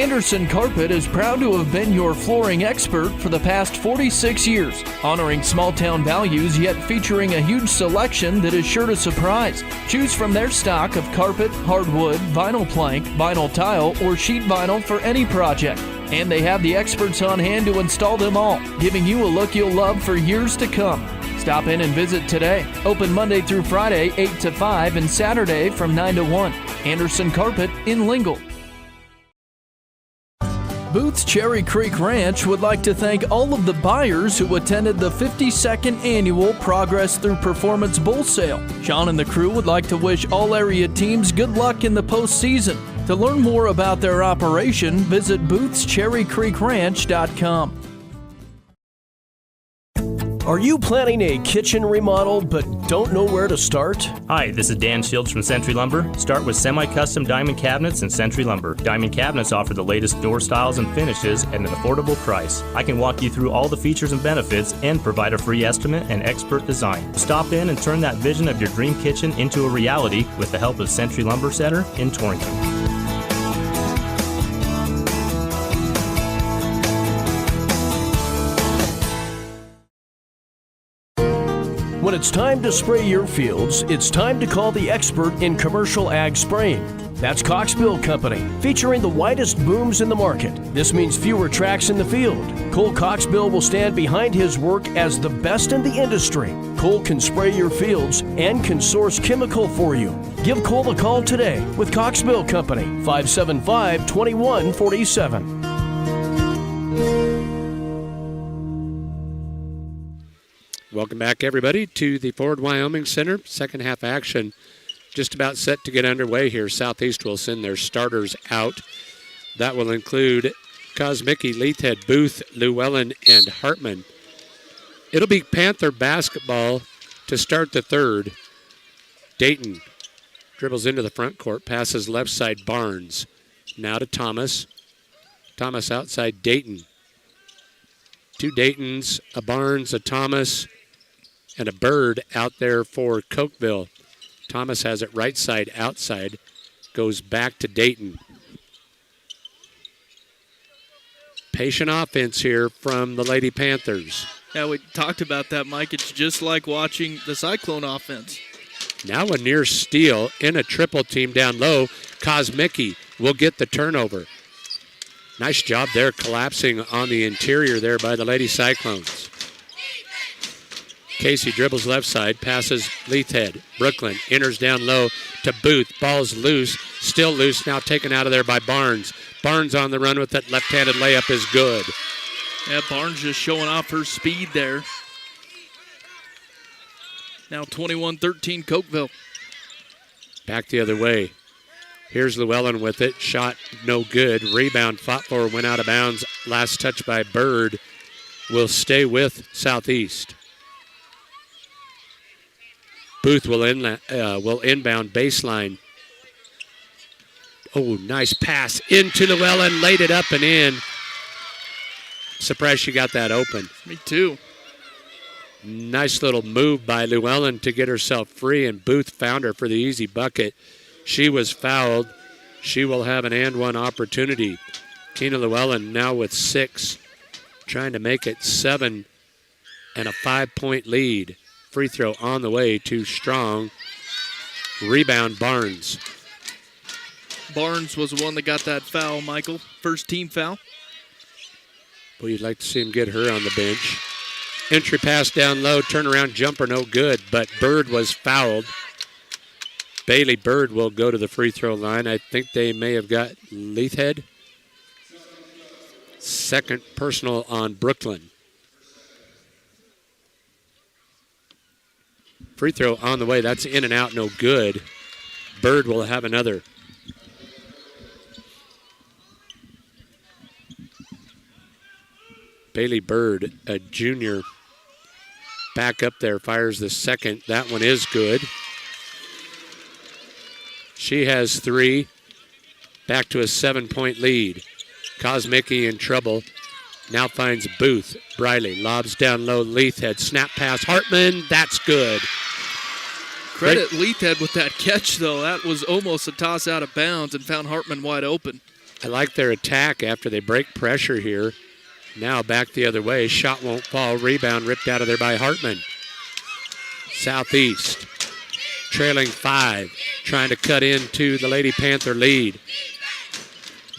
Anderson Carpet is proud to have been your flooring expert for the past 46 years, honoring small-town values yet featuring a huge selection that is sure to surprise. Choose from their stock of carpet, hardwood, vinyl plank, vinyl tile, or sheet vinyl for any project. And they have the experts on hand to install them all, giving you a look you'll love for years to come. Stop in and visit today. Open Monday through Friday, 8 to 5, and Saturday from 9 to 1. Anderson Carpet in Lingle. Booth's Cherry Creek Ranch would like to thank all of the buyers who attended the 52nd Annual Progress Through Performance Bull Sale. Sean and the crew would like to wish all area teams good luck in the postseason. To learn more about their operation, visit boothscherrycreekranch.com. Are you planning a kitchen remodel but don't know where to start? Hi, this is Dan Shields from Century Lumber. Start with semi-custom diamond cabinets and Century Lumber. Diamond cabinets offer the latest door styles and finishes at an affordable price. I can walk you through all the features and benefits and provide a free estimate and expert design. Stop in and turn that vision of your dream kitchen into a reality with the help of Century Lumber Center in Torrington. When it's time to spray your fields, it's time to call the expert in commercial ag spraying. That's Cokeville Company, featuring the widest booms in the market. This means fewer tracks in the field. Cole Cokeville will stand behind his work as the best in the industry. Cole can spray your fields and can source chemical for you. Give Cole a call today with Cokeville Company, 575-2147. Welcome back, everybody, to the Ford Wyoming Center. Second half action just about set to get underway here. Southeast will send their starters out. That will include Kosmicki, Leithhead, Booth, Llewellyn, and Hartman. It'll be Panther basketball to start the third. Dayton dribbles into the front court, passes left side Barnes. Now to Thomas. Thomas outside Dayton. Two Daytons, a Barnes, a Thomas, and a Bird out there for Cokeville. Thomas has it right side outside. Goes back to Dayton. Patient offense here from the Lady Panthers. Yeah, we talked about that, Mike. It's just like watching the Cyclone offense. Now a near steal in a triple team down low. Kosmicki will get the turnover. Nice job there collapsing on the interior there by the Lady Cyclones. Casey dribbles left side, passes Leithhead. Brooklyn enters down low to Booth. Ball's loose, still loose, now taken out of there by Barnes. Barnes on the run with that left-handed layup is good. Yeah, Barnes just showing off her speed there. Now 21-13 Cokeville. Back the other way. Here's Llewellyn with it. Shot no good. Rebound fought for, went out of bounds. Last touch by Bird will stay with Southeast. Booth will inbound baseline. Oh, nice pass into Llewellyn. Laid it up and in. Surprised she got that open. Me too. Nice little move by Llewellyn to get herself free, and Booth found her for the easy bucket. She was fouled. She will have an and one opportunity. Tina Llewellyn now with 6, trying to make it 7 and a 5-point lead. Free throw on the way, too strong. Rebound Barnes. Barnes was the one that got that foul, Michael. First team foul. Well, you'd like to see him get her on the bench. Entry pass down low, turnaround jumper, no good, but Bird was fouled. Bailey Bird will go to the free throw line. I think they may have got Leithhead. Second personal on Brooklyn. Free throw on the way. That's in and out, no good. Bird will have another. Bailey Bird, a junior, back up there, fires the second. That one is good. She has 3. Back to a 7-point lead. Kosmicki in trouble. Now finds Booth. Briley lobs down low. Leithhead. Snap pass. Hartman. That's good. Credit Leithhead with that catch, though. That was almost a toss out of bounds and found Hartman wide open. I like their attack after they break pressure here. Now back the other way. Shot won't fall. Rebound ripped out of there by Hartman. Southeast. Trailing 5. Trying to cut into the Lady Panther lead.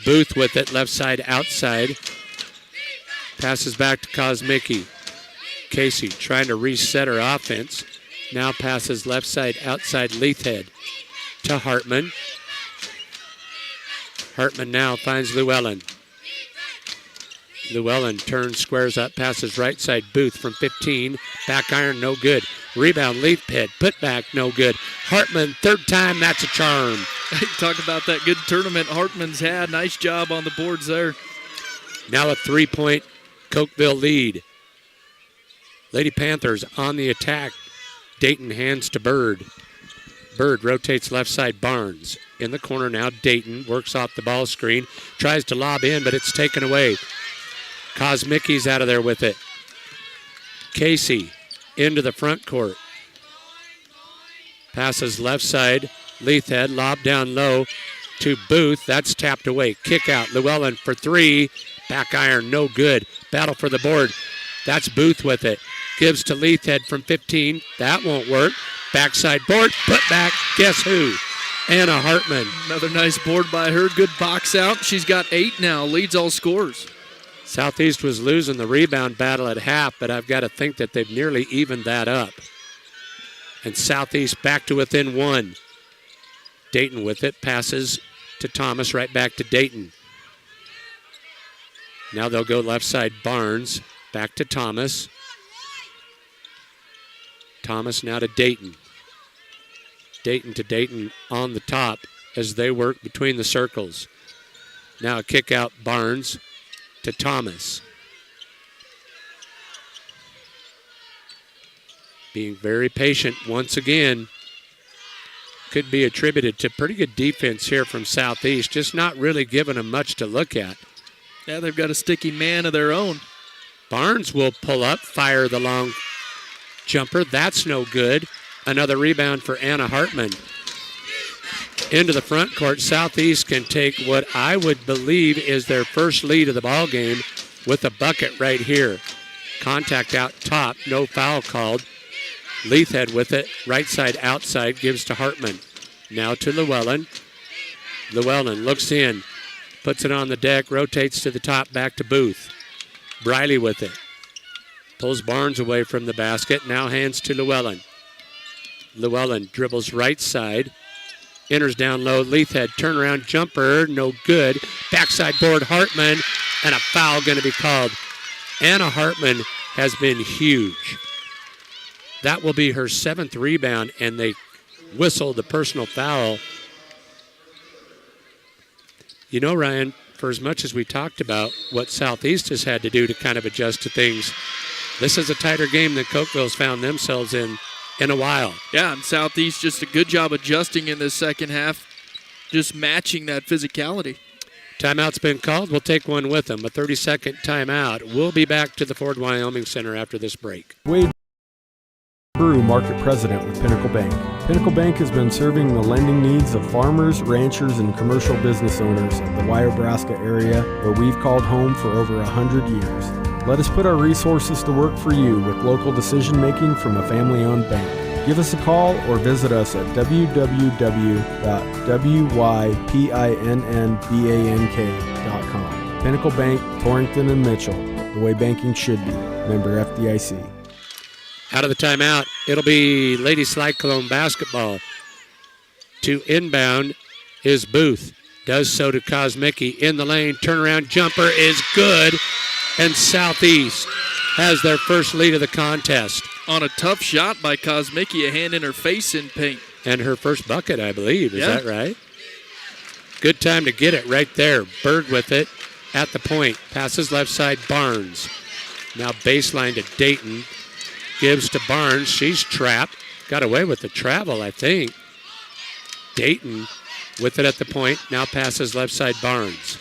Booth with it. Left side outside. Passes back to Kosmicki. Casey trying to reset her offense. Now passes left side outside Leithhead to Hartman. Hartman now finds Llewellyn. Llewellyn turns, squares up, passes right side Booth from 15. Back iron, no good. Rebound, Leithhead, put back, no good. Hartman, third time, that's a charm. Talk about that good tournament Hartman's had. Nice job on the boards there. Now a 3-point Cokeville lead. Lady Panthers on the attack. Dayton hands to Bird. Bird rotates left side Barnes. In the corner now, Dayton works off the ball screen. Tries to lob in, but it's taken away. Kosmicki's out of there with it. Casey into the front court. Passes left side. Leithhead, lob down low to Booth. That's tapped away. Kick out. Llewellyn for 3. Back iron, no good. Battle for the board. That's Booth with it. Gives to Leithhead from 15. That won't work. Backside board. Put back. Guess who? Anna Hartman. Another nice board by her. Good box out. She's got 8 now. Leads all scorers. Southeast was losing the rebound battle at half, but I've got to think that they've nearly evened that up. And Southeast back to within 1. Dayton with it. Passes to Thomas. Right back to Dayton. Now they'll go left side. Barnes. Back to Thomas. Thomas now to Dayton. Dayton to Dayton on the top as they work between the circles. Now a kick out. Barnes to Thomas. Being very patient once again. Could be attributed to pretty good defense here from Southeast. Just not really giving them much to look at. Yeah, they've got a sticky man of their own. Barnes will pull up, fire the long jumper. That's no good. Another rebound for Anna Hartman. Into the front court. Southeast can take what I would believe is their first lead of the ball game with a bucket right here. Contact out top. No foul called. Leithhead with it. Right side outside. Gives to Hartman. Now to Llewellyn. Llewellyn looks in. Puts it on the deck. Rotates to the top. Back to Booth. Briley with it. Pulls Barnes away from the basket. Now hands to Llewellyn. Llewellyn dribbles right side. Enters down low. Leithhead turnaround jumper. No good. Backside board Hartman. And a foul going to be called. Anna Hartman has been huge. That will be her 7th rebound. And they whistle the personal foul. You know, Ryan, for as much as we talked about what Southeast has had to do to kind of adjust to things, this is a tighter game than Cokeville's found themselves in a while. Yeah, and Southeast just a good job adjusting in this second half, just matching that physicality. Timeout's been called. We'll take one with them. A 30-second timeout. We'll be back to the Ford Wyoming Center after this break. Wade Brew, Market President with Pinnacle Bank. Pinnacle Bank has been serving the lending needs of farmers, ranchers, and commercial business owners in the Wyobraska area, where we've called home for over 100 years. Let us put our resources to work for you with local decision-making from a family-owned bank. Give us a call or visit us at www.wypinnbank.com. Pinnacle Bank, Torrington and Mitchell, the way banking should be. Member FDIC. Out of the timeout, it'll be Lady Cyclone basketball. To inbound is Booth. Does so to Kosmicki in the lane. Turnaround jumper is good. And Southeast has their first lead of the contest. On a tough shot by Kosmicki, a hand in her face in paint. And her first bucket, I believe. Is that right? Good time to get it right there. Bird with it at the point. Passes left side, Barnes. Now baseline to Dayton. Gives to Barnes. She's trapped. Got away with the travel, I think. Dayton with it at the point. Now passes left side, Barnes.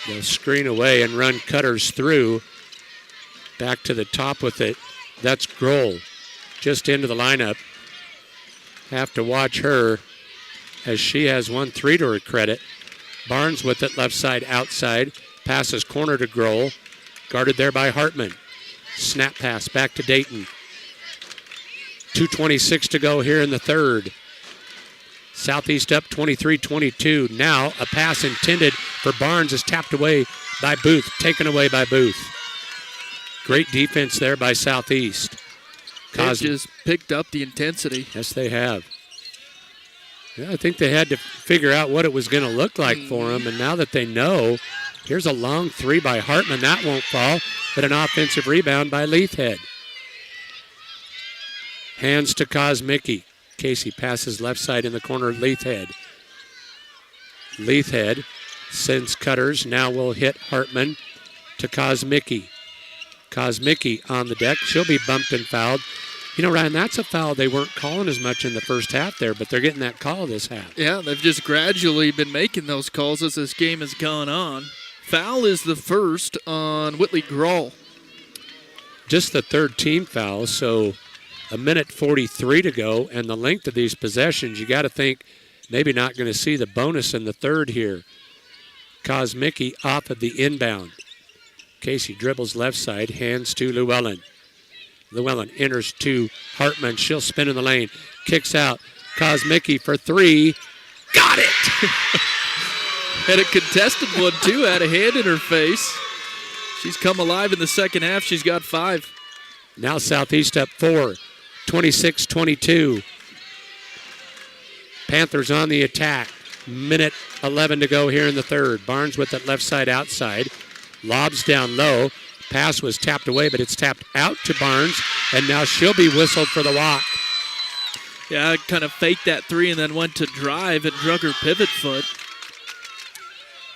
They'll screen away and run cutters through. Back to the top with it. That's Grohl. Just into the lineup. Have to watch her as she has 1-3 to her credit. Barnes with it left side outside. Passes corner to Grohl. Guarded there by Hartman. Snap pass back to Dayton. 2:26 to go here in the third. Southeast up 23-22. Now a pass intended for Barnes is tapped away by Booth. Taken away by Booth. Great defense there by Southeast. They've just picked up the intensity. Yes, they have. Yeah, I think they had to figure out what it was going to look like for them, and now that they know, here's a long 3 by Hartman. That won't fall, but an offensive rebound by Leithhead. Hands to Kosmicki. Casey passes left side in the corner, Leithhead. Leithhead sends cutters. Now will hit Hartman to Kosmicki. Kosmicki on the deck. She'll be bumped and fouled. You know, Ryan, that's a foul they weren't calling as much in the first half there, but they're getting that call this half. Yeah, they've just gradually been making those calls as this game has gone on. Foul is the first on Whitley Grohl. Just the third team foul, so a minute 43 to go, and the length of these possessions, you got to think maybe not going to see the bonus in the third here. Kosmicki off of the inbound. Casey dribbles left side, hands to Llewellyn. Llewellyn enters to Hartman. She'll spin in the lane. Kicks out. Kosmicki for three. Got it! Had a contested one, too. Had a hand in her face. She's come alive in the second half. She's got 5. Now Southeast up 4. 26-22. Panthers on the attack. Minute 11 to go here in the third. Barnes with it left side outside. Lobs down low. Pass was tapped away, but it's tapped out to Barnes, and now she'll be whistled for the walk. Yeah, I kind of faked that 3 and then went to drive and drug her pivot foot.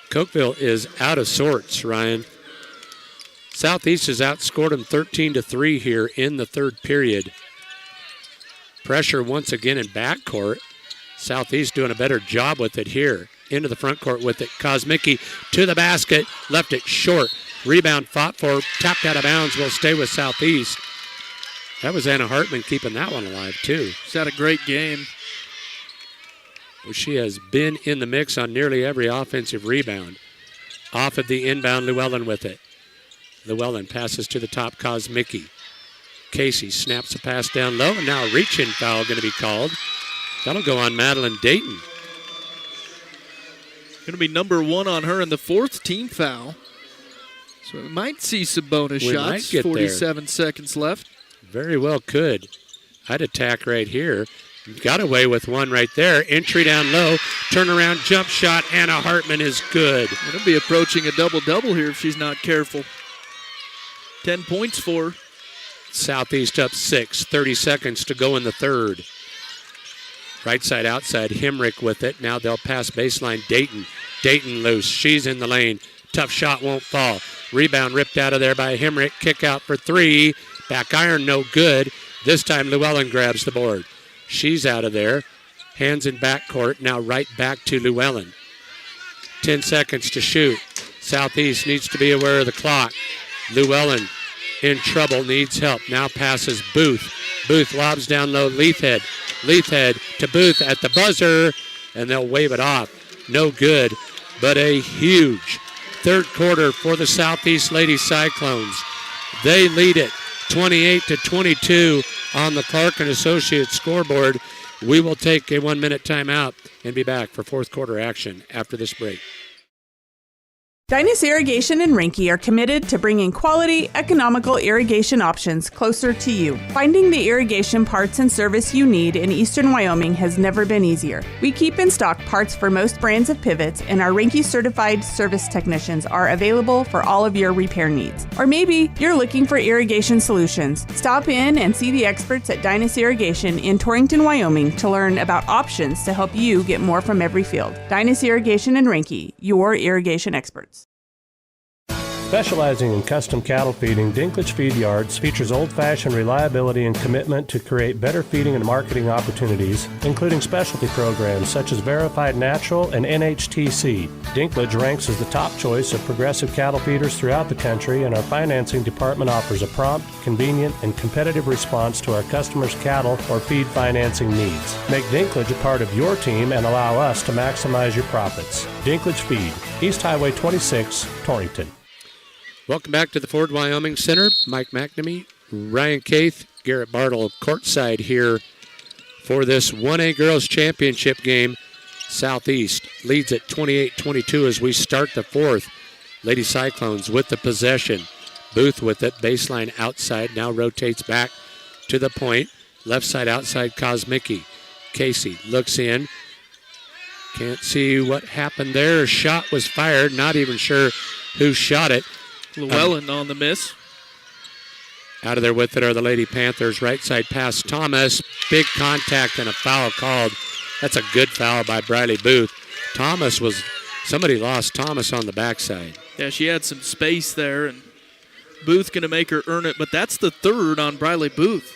Cokeville is out of sorts, Ryan. Southeast has outscored them 13-3 here in the third period. Pressure once again in backcourt. Southeast doing a better job with it here. Into the front court with it. Kosmicki to the basket. Left it short. Rebound fought for. Tapped out of bounds. Will stay with Southeast. That was Anna Hartman keeping that one alive, too. She's had a great game. Well, she has been in the mix on nearly every offensive rebound. Off of the inbound, Llewellyn with it. Llewellyn passes to the top, Kosmicki. Casey snaps a pass down low, and now a reach-in foul going to be called. That'll go on Madeline Dayton. Going to be number 1 on her in the 4th team foul. So we might see some bonus shots. 47 seconds left. Very well could. I'd attack right here. Got away with one right there. Entry down low. Turnaround jump shot. Anna Hartman is good. It'll be approaching a double-double here if she's not careful. 10 points for her. Southeast up 6. 30 seconds to go in the third. Right side outside. Hemrick with it. Now they'll pass baseline. Dayton. Dayton loose. She's in the lane. Tough shot won't fall. Rebound ripped out of there by Hemrick. Kick out for 3. Back iron no good. This time Llewellyn grabs the board. She's out of there. Hands in backcourt. Now right back to Llewellyn. 10 seconds to shoot. Southeast needs to be aware of the clock. Llewellyn in trouble, needs help. Now passes Booth. Booth lobs down low. Leithhead. Leithhead to Booth at the buzzer, and they'll wave it off. No good, but a huge third quarter for the Southeast Lady Cyclones. They lead it 28-22 on the Clark & Associates scoreboard. We will take a 1-minute timeout and be back for fourth quarter action after this break. Dynas Irrigation and Rinky are committed to bringing quality, economical irrigation options closer to you. Finding the irrigation parts and service you need in eastern Wyoming has never been easier. We keep in stock parts for most brands of pivots, and our Rinky certified service technicians are available for all of your repair needs. Or maybe you're looking for irrigation solutions. Stop in and see the experts at Dynas Irrigation in Torrington, Wyoming to learn about options to help you get more from every field. Dynas Irrigation and Rinky, your irrigation experts. Specializing in custom cattle feeding, Dinklage Feed Yards features old-fashioned reliability and commitment to create better feeding and marketing opportunities, including specialty programs such as Verified Natural and NHT Seed. Dinklage ranks as the top choice of progressive cattle feeders throughout the country, and our financing department offers a prompt, convenient, and competitive response to our customers' cattle or feed financing needs. Make Dinklage a part of your team and allow us to maximize your profits. Dinklage Feed, East Highway 26, Torrington. Welcome back to the Ford Wyoming Center. Mike McNamee, Ryan Caith, Garrett Bartle courtside here for this 1A Girls Championship game. Southeast leads at 28-22 as we start the fourth. Lady Cyclones with the possession. Booth with it, baseline outside, now rotates back to the point. Left side outside, Kosmicki. Casey looks in. Can't see what happened there. A shot was fired, not even sure who shot it. Llewellyn on the miss. Out of there with it are the Lady Panthers. Right side pass, Thomas. Big contact and a foul called. That's a good foul by Briley Booth. Somebody lost Thomas on the backside. Yeah, she had some space there, and Booth going to make her earn it, but that's the third on Briley Booth.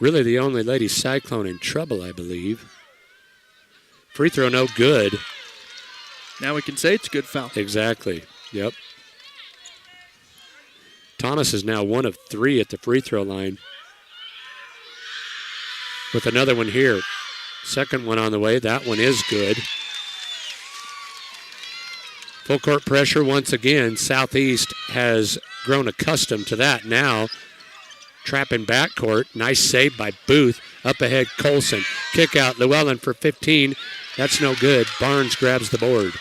Really the only Lady Cyclone in trouble, I believe. Free throw no good. Now we can say it's a good foul. Exactly. Yep. Thomas is now 1 of 3 at the free throw line. With another one here. Second one on the way. That one is good. Full court pressure once again. Southeast has grown accustomed to that now. Trapping backcourt. Nice save by Booth. Up ahead, Colson. Kick out, Llewellyn for 15. That's no good. Barnes grabs the board.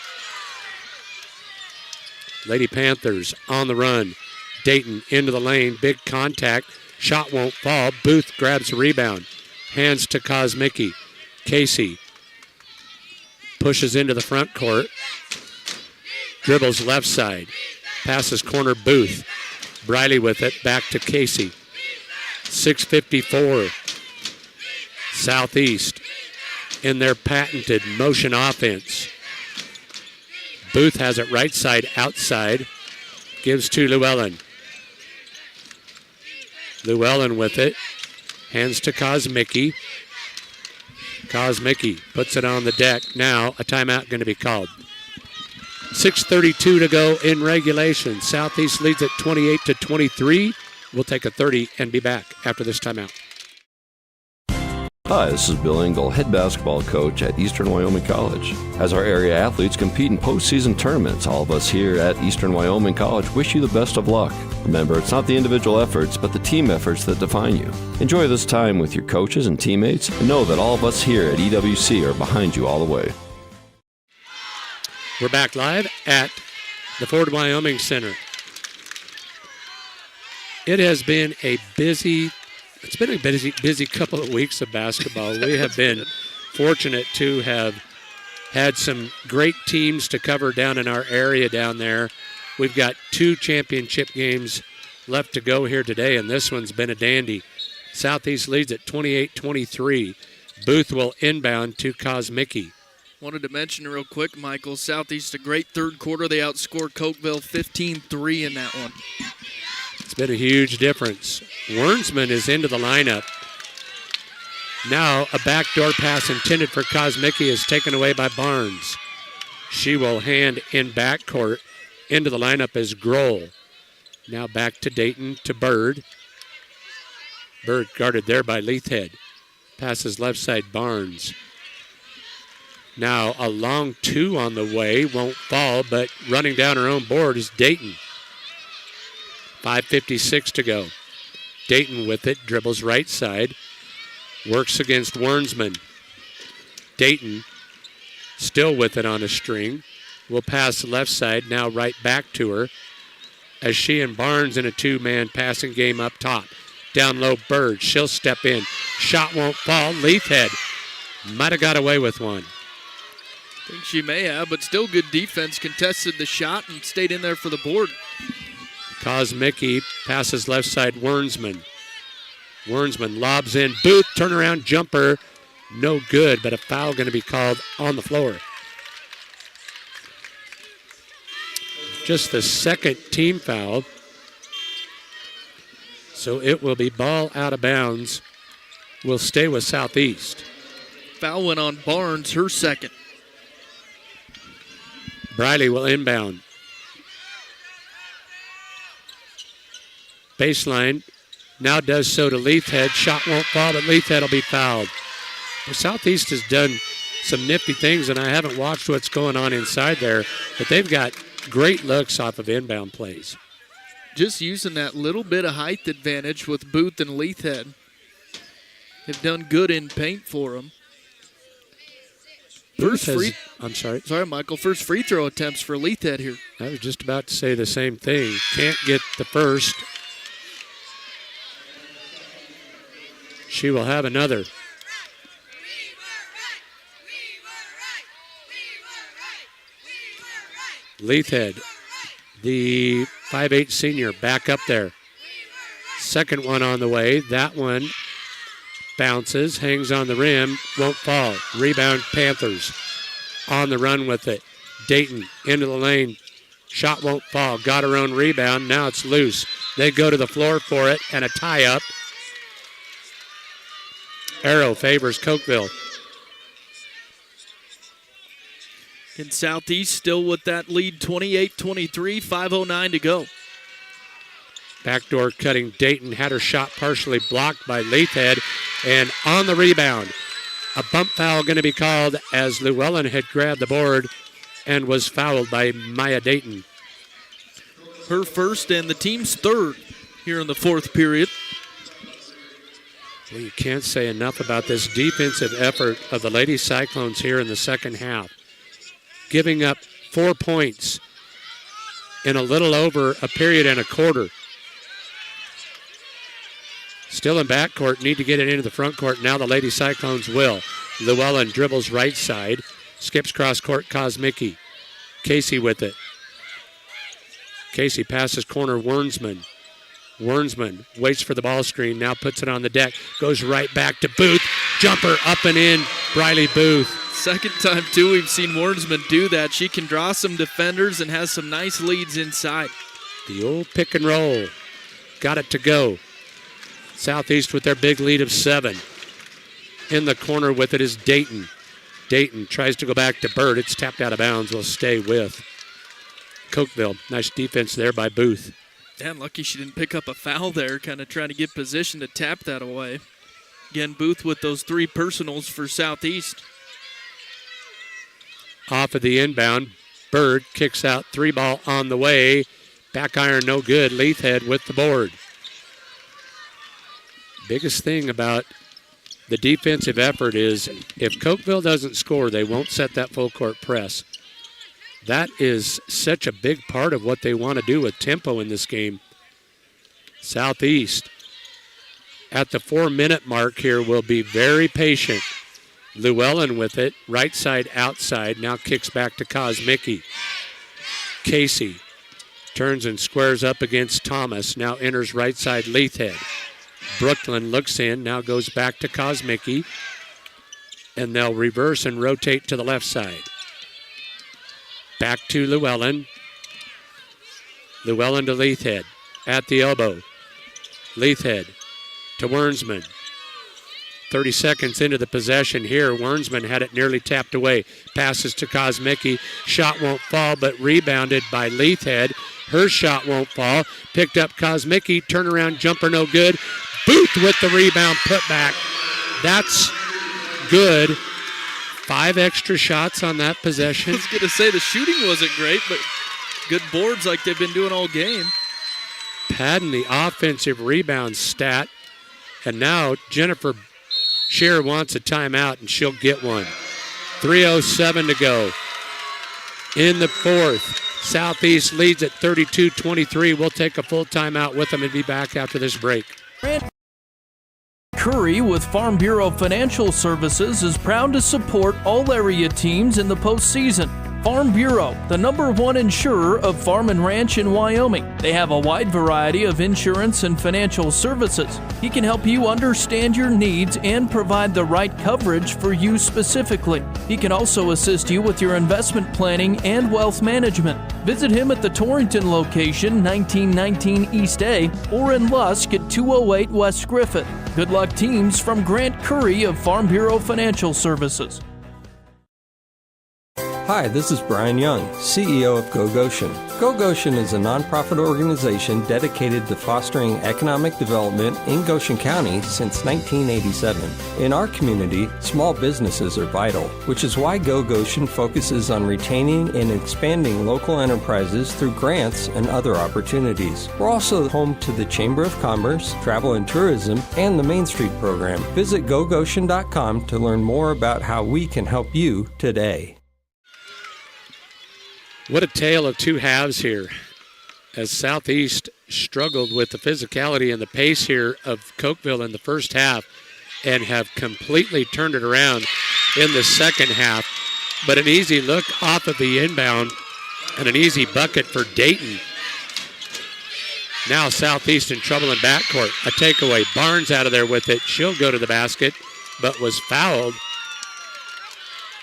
Lady Panthers on the run. Dayton into the lane. Big contact. Shot won't fall. Booth grabs the rebound. Hands to Kosmicki. Casey pushes into the front court. Dribbles left side. Passes corner Booth. Briley with it. Back to Casey. 6:54. Southeast in their patented motion offense. Booth has it right side outside. Gives to Llewellyn. Llewellyn with it. Hands to Kosmicki. Kosmicki puts it on the deck. Now a timeout going to be called. 6:32 to go in regulation. Southeast leads at 28-23. We'll take a 30 and be back after this timeout. Hi, this is Bill Engel, head basketball coach at Eastern Wyoming College. As our area athletes compete in postseason tournaments, all of us here at Eastern Wyoming College wish you the best of luck. Remember, it's not the individual efforts, but the team efforts that define you. Enjoy this time with your coaches and teammates, and know that all of us here at EWC are behind you all the way. We're back live at the Ford Wyoming Center. It has been a busy couple of weeks of basketball. We have been fortunate to have had some great teams to cover down in our area down there. We've got 2 championship games left to go here today, and this one's been a dandy. Southeast leads at 28-23. Booth will inbound to Kosmicki. Wanted to mention real quick, Michael, Southeast a great third quarter. They outscored Cokeville 15-3 in that one. It's been a huge difference. Wernsman is into the lineup. Now a backdoor pass intended for Kosmicki is taken away by Barnes. She will hand in backcourt. Into the lineup is Grohl. Now back to Dayton to Bird. Bird guarded there by Leithhead. Passes left side Barnes. Now a long 2 on the way. Won't fall, but running down her own board is Dayton. 5:56 to go. Dayton with it, dribbles right side, works against Wernsman. Dayton still with it on a string, will pass left side, now right back to her as she and Barnes in a 2-man passing game up top. Down low, Bird, she'll step in. Shot won't fall, Leithhead might have got away with one. I think she may have, but still good defense. Contested the shot and stayed in there for the board. Kosmicki passes left side Wernsman. Wernsman lobs in. Booth, turnaround jumper. No good, but a foul going to be called on the floor. Just the second team foul. So it will be ball out of bounds. We'll stay with Southeast. Foul went on Barnes, her second. Briley will inbound. Baseline now does so to Leithhead. Shot won't fall, but Leithhead will be fouled. Well, Southeast has done some nifty things, and I haven't watched what's going on inside there, but they've got great looks off of inbound plays. Just using that little bit of height advantage with Booth and Leithhead. Have done good in paint for them. Sorry, Michael. First free throw attempts for Leithhead here. I was just about to say the same thing. Can't get the first. She will have another. Leithhead, the 5'8" senior, back up there. Second one on the way. That one bounces, hangs on the rim, won't fall. Rebound Panthers. On the run with it. Dayton into the lane. Shot won't fall. Got her own rebound. Now it's loose. They go to the floor for it and a tie-up. Arrow favors Cokeville. In Southeast still with that lead, 28-23, 5:09 to go. Backdoor cutting Dayton had her shot partially blocked by Leithhead, and on the rebound, a bump foul going to be called as Llewellyn had grabbed the board and was fouled by Maya Dayton. Her first and the team's third here in the fourth period. Well, you can't say enough about this defensive effort of the Lady Cyclones here in the second half. Giving up 4 points in a little over a period and a quarter. Still in backcourt, need to get it into the front court. Now the Lady Cyclones will. Llewellyn dribbles right side, skips cross court, Kosmicki. Casey with it. Casey passes corner, Wernsman. Wernsman waits for the ball screen, now puts it on the deck, goes right back to Booth. Jumper up and in, Briley Booth. Second time, too, we've seen Wernsman do that. She can draw some defenders and has some nice leads inside. The old pick and roll. Got it to go. Southeast with their big lead of 7. In the corner with it is Dayton. Dayton tries to go back to Bird. It's tapped out of bounds. Will stay with Cokeville. Nice defense there by Booth. Damn, lucky she didn't pick up a foul there, kind of trying to get position to tap that away. Again, Booth with those 3 personals for Southeast. Off of the inbound, Bird kicks out 3 ball on the way. Back iron no good. Leithhead with the board. Biggest thing about the defensive effort is if Cokeville doesn't score, they won't set that full court press. That is such a big part of what they want to do with tempo in this game. Southeast at the 4-minute mark here will be very patient. Llewellyn with it, right side, outside, now kicks back to Kosmicki. Casey turns and squares up against Thomas, now enters right side, Leithhead. Brooklyn looks in, now goes back to Kosmicki, and they'll reverse and rotate to the left side. Back to Llewellyn. Llewellyn to Leithhead at the elbow. Leithhead to Wernsman. 30 seconds into the possession here. Wernsman had it nearly tapped away. Passes to Kosmicki. Shot won't fall, but rebounded by Leithhead. Her shot won't fall. Picked up Kosmicki. Turnaround jumper no good. Booth with the rebound put back. That's good. 5 extra shots on that possession. I was going to say the shooting wasn't great, but good boards like they've been doing all game. Padding the offensive rebound stat. And now Jennifer Scheer wants a timeout, and she'll get one. 3:07 to go. In the fourth, Southeast leads at 32-23. We'll take a full timeout with them and be back after this break. Curry with Farm Bureau Financial Services is proud to support all area teams in the postseason. Farm Bureau, the #1 insurer of farm and ranch in Wyoming. They have a wide variety of insurance and financial services. He can help you understand your needs and provide the right coverage for you specifically. He can also assist you with your investment planning and wealth management. Visit him at the Torrington location, 1919 East A, or in Lusk at 208 West Griffith. Good luck, teams, from Grant Curry of Farm Bureau Financial Services. Hi, this is Brian Young, CEO of Go Goshen. Go Goshen is a nonprofit organization dedicated to fostering economic development in Goshen County since 1987. In our community, small businesses are vital, which is why Go Goshen focuses on retaining and expanding local enterprises through grants and other opportunities. We're also home to the Chamber of Commerce, Travel and Tourism, and the Main Street program. Visit gogoshen.com to learn more about how we can help you today. What a tale of two halves here, as Southeast struggled with the physicality and the pace here of Cokeville in the first half and have completely turned it around in the second half. But an easy look off of the inbound and an easy bucket for Dayton. Now Southeast in trouble in backcourt. A takeaway. Barnes out of there with it. She'll go to the basket, but was fouled.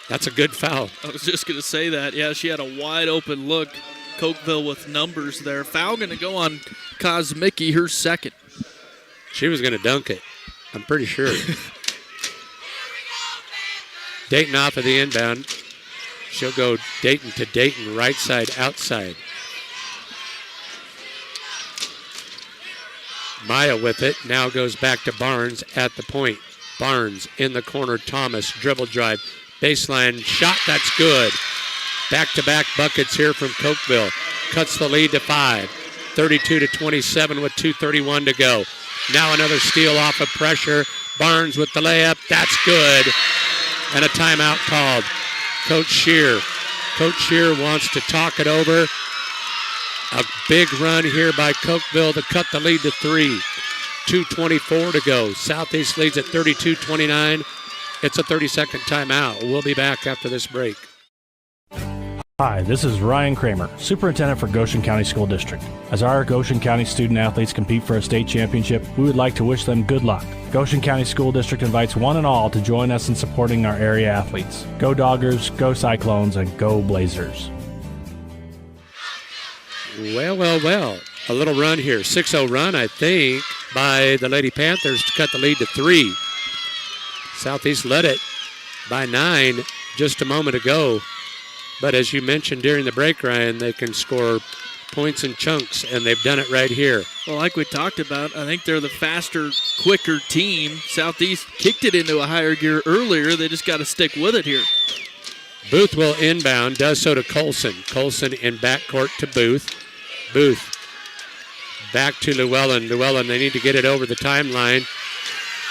That's a good foul. I was just going to say that. Yeah, she had a wide open look. Cokeville with numbers there. Foul going to go on Kosmicki, her second. She was going to dunk it, I'm pretty sure. Dayton off of the inbound. She'll go Dayton to Dayton, right side, outside. Maya with it, now goes back to Barnes at the point. Barnes in the corner, Thomas, dribble drive. Baseline shot, that's good. Back-to-back buckets here from Cokeville. Cuts the lead to 5. 32-27 with 2:31 to go. Now another steal off of pressure. Barnes with the layup. That's good. And a timeout called. Coach Shear. Coach Shear wants to talk it over. A big run here by Cokeville to cut the lead to 3. 2:24 to go. Southeast leads at 32-29. It's a 30-second timeout. We'll be back after this break. Hi, this is Ryan Kramer, Superintendent for Goshen County School District. As our Goshen County student athletes compete for a state championship, we would like to wish them good luck. Goshen County School District invites one and all to join us in supporting our area athletes. Go Doggers, go Cyclones, and go Blazers. Well. A little run here. 6-0 run, I think, by the Lady Panthers to cut the lead to 3. Southeast led it by 9 just a moment ago. But as you mentioned during the break, Ryan, they can score points in chunks, and they've done it right here. Well, like we talked about, I think they're the faster, quicker team. Southeast kicked it into a higher gear earlier. They just got to stick with it here. Booth will inbound, does so to Colson. Colson in backcourt to Booth. Booth back to Llewellyn. Llewellyn, they need to get it over the timeline.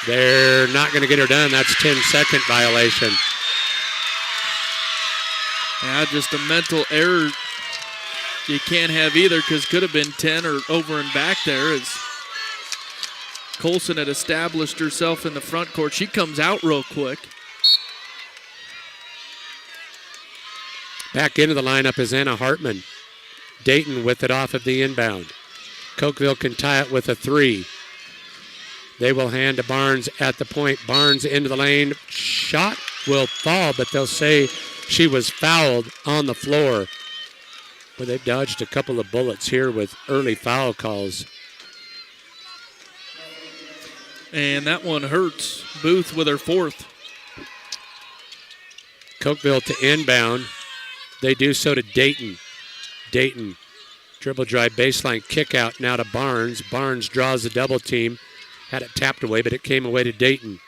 They're not going to get her done. That's 10-second violation. Yeah, just a mental error you can't have either, because could have been 10 or over and back there as Colson had established herself in the front court. She comes out real quick. Back into the lineup is Anna Hartman. Dayton with it off of the inbound. Cokeville can tie it with a 3. They will hand to Barnes at the point. Barnes into the lane. Shot will fall, but they'll say she was fouled on the floor. But they've dodged a couple of bullets here with early foul calls. And that one hurts. Booth with her 4th. Cokeville to inbound. They do so to Dayton. Dayton, dribble drive, baseline kick out now to Barnes. Barnes draws the double team. Had it tapped away, but it came away to Dayton.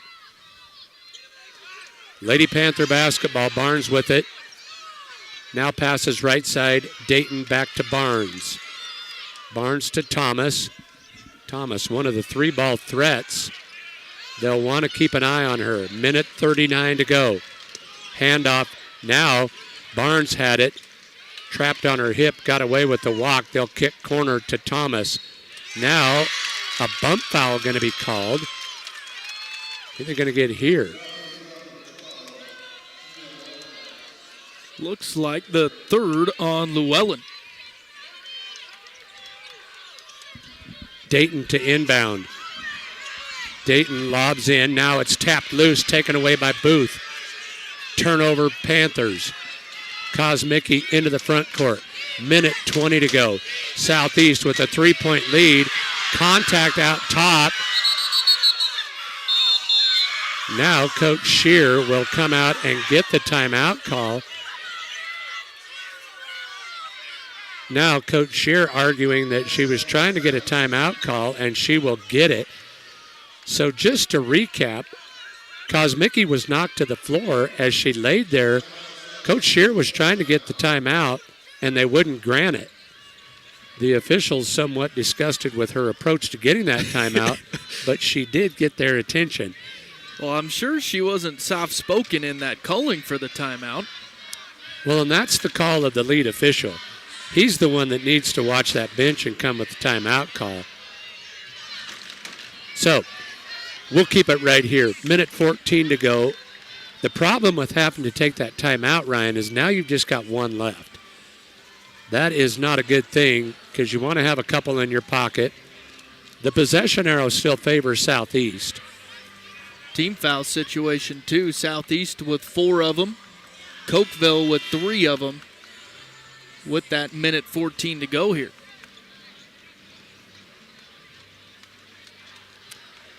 Lady Panther basketball, Barnes with it. Now passes right side, Dayton back to Barnes. Barnes to Thomas. Thomas, one of the 3-ball threats. They'll want to keep an eye on her. Minute 39 to go. Handoff. Now Barnes had it. Trapped on her hip, got away with the walk. They'll kick corner to Thomas. Now a bump foul going to be called. I think they're going to get here. Looks like the 3rd on Llewellyn. Dayton to inbound. Dayton lobs in. Now it's tapped loose, taken away by Booth. Turnover Panthers. Kosmicki into the front court. Minute 20 to go. Southeast with a 3-point lead. Contact out top. Now Coach Shear will come out and get the timeout call. Now Coach Shear arguing that she was trying to get a timeout call and she will get it. So just to recap, Kosmicki was knocked to the floor as she laid there. Coach Shear was trying to get the timeout and they wouldn't grant it. The officials somewhat disgusted with her approach to getting that timeout, but she did get their attention. Well, I'm sure she wasn't soft-spoken in that calling for the timeout. Well, and that's the call of the lead official. He's the one that needs to watch that bench and come with the timeout call. So, we'll keep it right here. Minute 14 to go. The problem with having to take that timeout, Ryan, is now you've just got one left. That is not a good thing because you want to have a couple in your pocket. The possession arrow still favors Southeast. Team foul situation, too. Southeast with 4 of them. Cokeville with 3 of them. With that minute 14 to go here.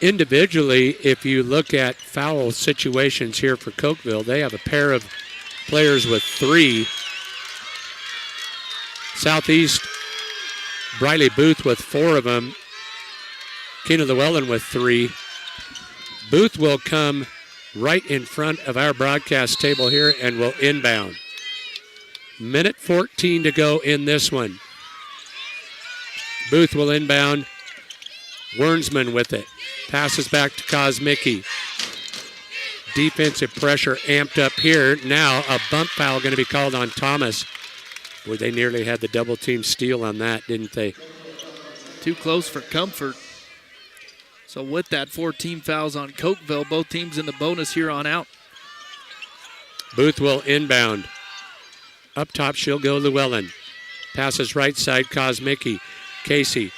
Individually, if you look at foul situations here for Cokeville, they have a pair of players with 3. Southeast, Briley Booth with 4 of them. Keena Llewellyn with 3. Booth will come right in front of our broadcast table here and will inbound. Minute 14 to go in this one. Booth will inbound. Wernsman with it. Passes back to Kosmicki. Defensive pressure amped up here. Now a bump foul going to be called on Thomas. Boy, they nearly had the double team steal on that, didn't they? Too close for comfort. So with that, 14 fouls on Cokeville. Both teams in the bonus here on out. Booth will inbound. Up top, she'll go Llewellyn. Passes right side, Kosmicki. Casey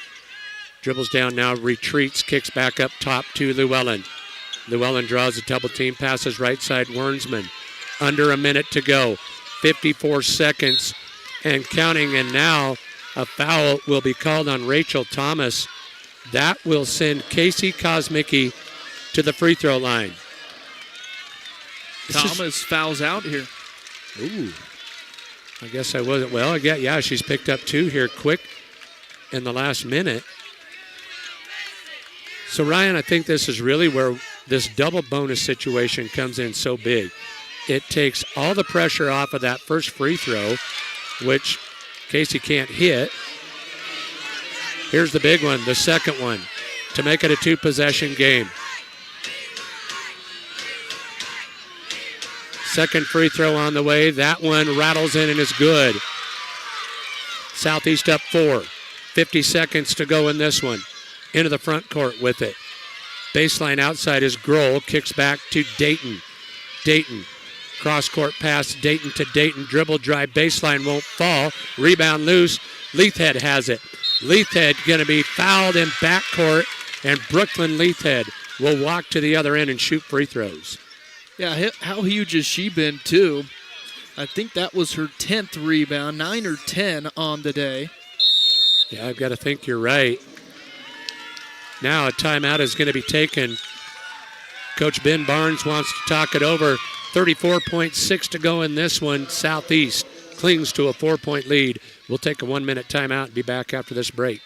dribbles down now, retreats, kicks back up top to Llewellyn. Llewellyn draws a double team, passes right side, Wernsman. Under a minute to go. 54 seconds and counting, and now a foul will be called on Rachel Thomas. That will send Casey Kosmicki to the free throw line. Thomas fouls out here. Ooh. I guess I wasn't. Well, yeah, she's picked up 2 here quick in the last minute. So, Ryan, I think this is really where this double bonus situation comes in so big. It takes all the pressure off of that first free throw, which Casey can't hit. Here's the big one, the second one, to make it a 2-possession game. Second free throw on the way. That one rattles in and is good. Southeast up 4. 50 seconds to go in this one. Into the front court with it. Baseline outside is Grohl. Kicks back to Dayton. Dayton. Cross-court pass. Dayton to Dayton. Dribble drive. Baseline won't fall. Rebound loose. Leithhead has it. Leithhead going to be fouled in backcourt. And Brooklyn Leithhead will walk to the other end and shoot free throws. Yeah, how huge has she been, too? I think that was her 10th rebound, 9 or 10 on the day. Yeah, I've got to think you're right. Now a timeout is going to be taken. Coach Ben Barnes wants to talk it over. 34.6 to go in this one. Southeast clings to a 4-point lead. We'll take a 1-minute timeout and be back after this break.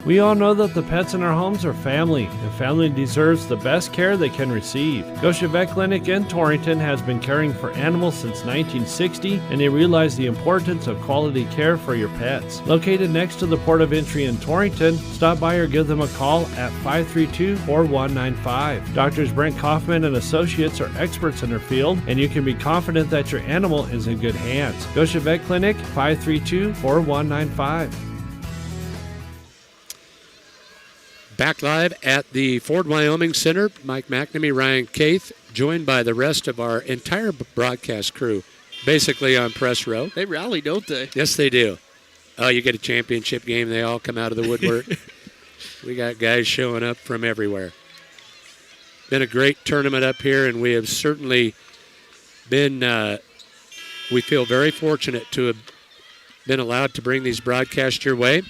We all know that the pets in our homes are family, and family deserves the best care they can receive. Gosha Vet Clinic in Torrington has been caring for animals since 1960, and they realize the importance of quality care for your pets. Located next to the port of entry in Torrington, stop by or give them a call at 532-4195. Doctors Brent Kaufman and Associates are experts in their field, and you can be confident that your animal is in good hands. Gosha Vet Clinic, 532-4195. Back live at the Ford Wyoming Center, Mike McNamee, Ryan Caith, joined by the rest of our entire broadcast crew, basically on press row. They rally, don't they? Yes, they do. Oh, you get a championship game, they all come out of the woodwork. We got guys showing up from everywhere. Been a great tournament up here, and we have certainly been, we feel very fortunate to have been allowed to bring these broadcasts your way.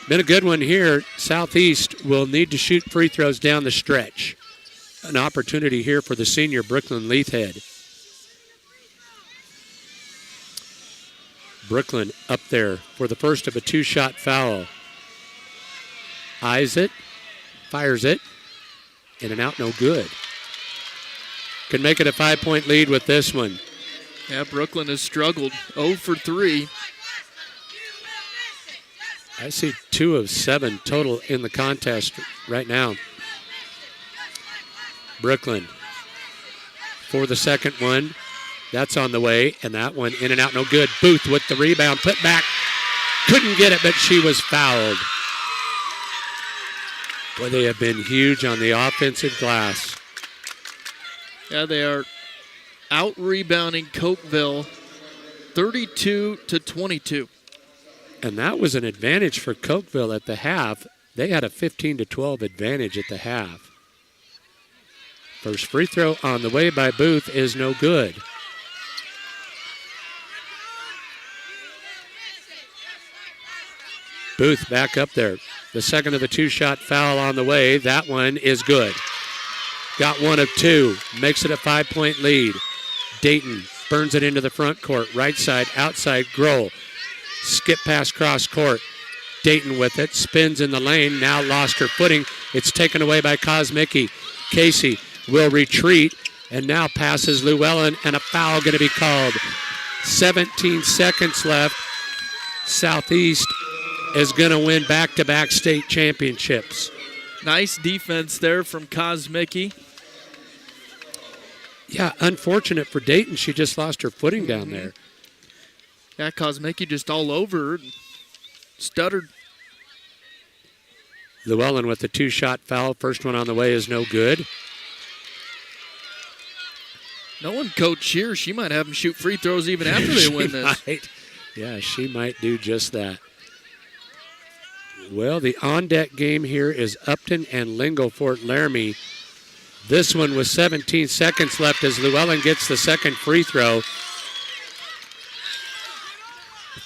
Been a good one here. Southeast will need to shoot free throws down the stretch. An opportunity here for the senior Brooklyn Leithhead. Brooklyn up there for the first of a 2-shot foul. Eyes it, fires it, in and out, no good. Can make it a 5-point lead with this one. Yeah, Brooklyn has struggled. 0 for 3. I see 2 of 7 total in the contest right now. Brooklyn for the second one. That's on the way, and that one in and out, no good. Booth with the rebound, put back. Couldn't get it, but she was fouled. Boy, they have been huge on the offensive glass. Yeah, they are out-rebounding Cokeville 32-22. And that was an advantage for Cokeville at the half. They had a 15-12 advantage at the half. First free throw on the way by Booth is no good. Booth back up there. The second of the 2-shot foul on the way. That one is good. Got 1 of 2. Makes it a 5-point lead. Dayton burns it into the front court. Right side, outside, Grohl. Skip pass cross court. Dayton with it. Spins in the lane. Now lost her footing. It's taken away by Kosmicki. Casey will retreat and now passes Llewellyn, and a foul going to be called 17 seconds left. Southeast is going to win back-to-back state championships. Nice defense there from Kosmicki. Yeah, unfortunate for Dayton. She just lost her footing down there. Yeah, Kosmicki just all over her. Stuttered. Llewellyn with the 2-shot foul. First one on the way is no good. Knowing Coach here, she might have them shoot free throws even after they win this. Might. Yeah, she might do just that. Well, the on-deck game here is Upton and Lingo Fort Laramie. This one with 17 seconds left as Llewellyn gets the second free throw.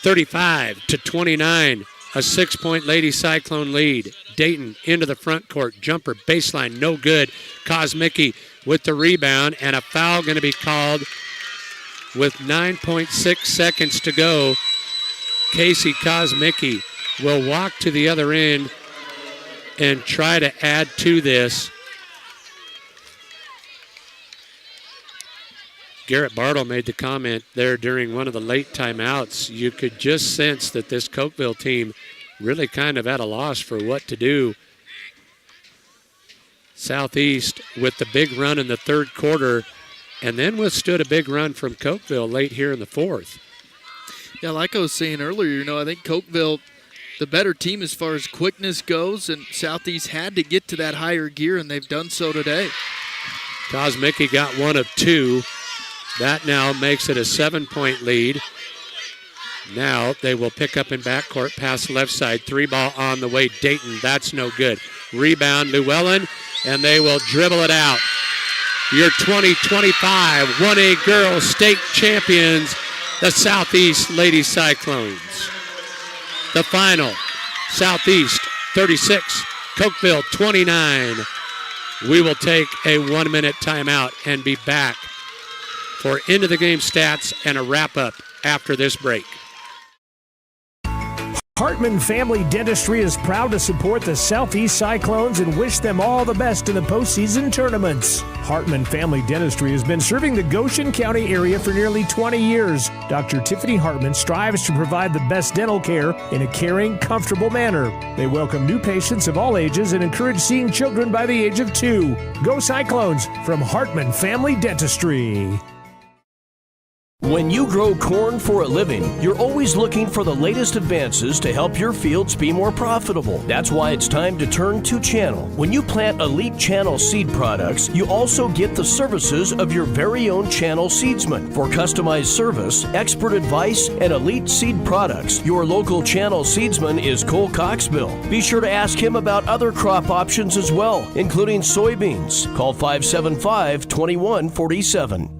35-29, a 6-point Lady Cyclone lead. Dayton into the front court. Jumper, baseline, no good. Kosmicki with the rebound, and a foul going to be called with 9.6 seconds to go. Casey Kosmicki will walk to the other end and try to add to this. Garrett Bartle made the comment there during one of the late timeouts. You could just sense that this Cokeville team really kind of at a loss for what to do. Southeast with the big run in the third quarter, and then withstood a big run from Cokeville late here in the fourth. Yeah, like I was saying earlier, I think Cokeville, the better team as far as quickness goes, and Southeast had to get to that higher gear, and they've done so today. Kosmicki got one of two. That now makes it a 7-point lead. Now they will pick up in backcourt, pass left side. 3-ball on the way. Dayton, that's no good. Rebound, Llewellyn, and they will dribble it out. Your 2025 1A girls state champions, the Southeast Lady Cyclones. The final, Southeast 36, Cokeville 29. We will take a 1-minute timeout and be back for end of the game stats and a wrap-up after this break. Hartman Family Dentistry is proud to support the Southeast Cyclones and wish them all the best in the postseason tournaments. Hartman Family Dentistry has been serving the Goshen County area for nearly 20 years. Dr. Tiffany Hartman strives to provide the best dental care in a caring, comfortable manner. They welcome new patients of all ages and encourage seeing children by the age of 2. Go Cyclones from Hartman Family Dentistry. When you grow corn for a living, you're always looking for the latest advances to help your fields be more profitable. That's why it's time to turn to Channel. When you plant Elite Channel seed products, you also get the services of your very own Channel seedsman. For customized service, expert advice, and elite seed products, your local Channel seedsman is Cole Cokeville. Be sure to ask him about other crop options as well, including soybeans. Call 575-2147.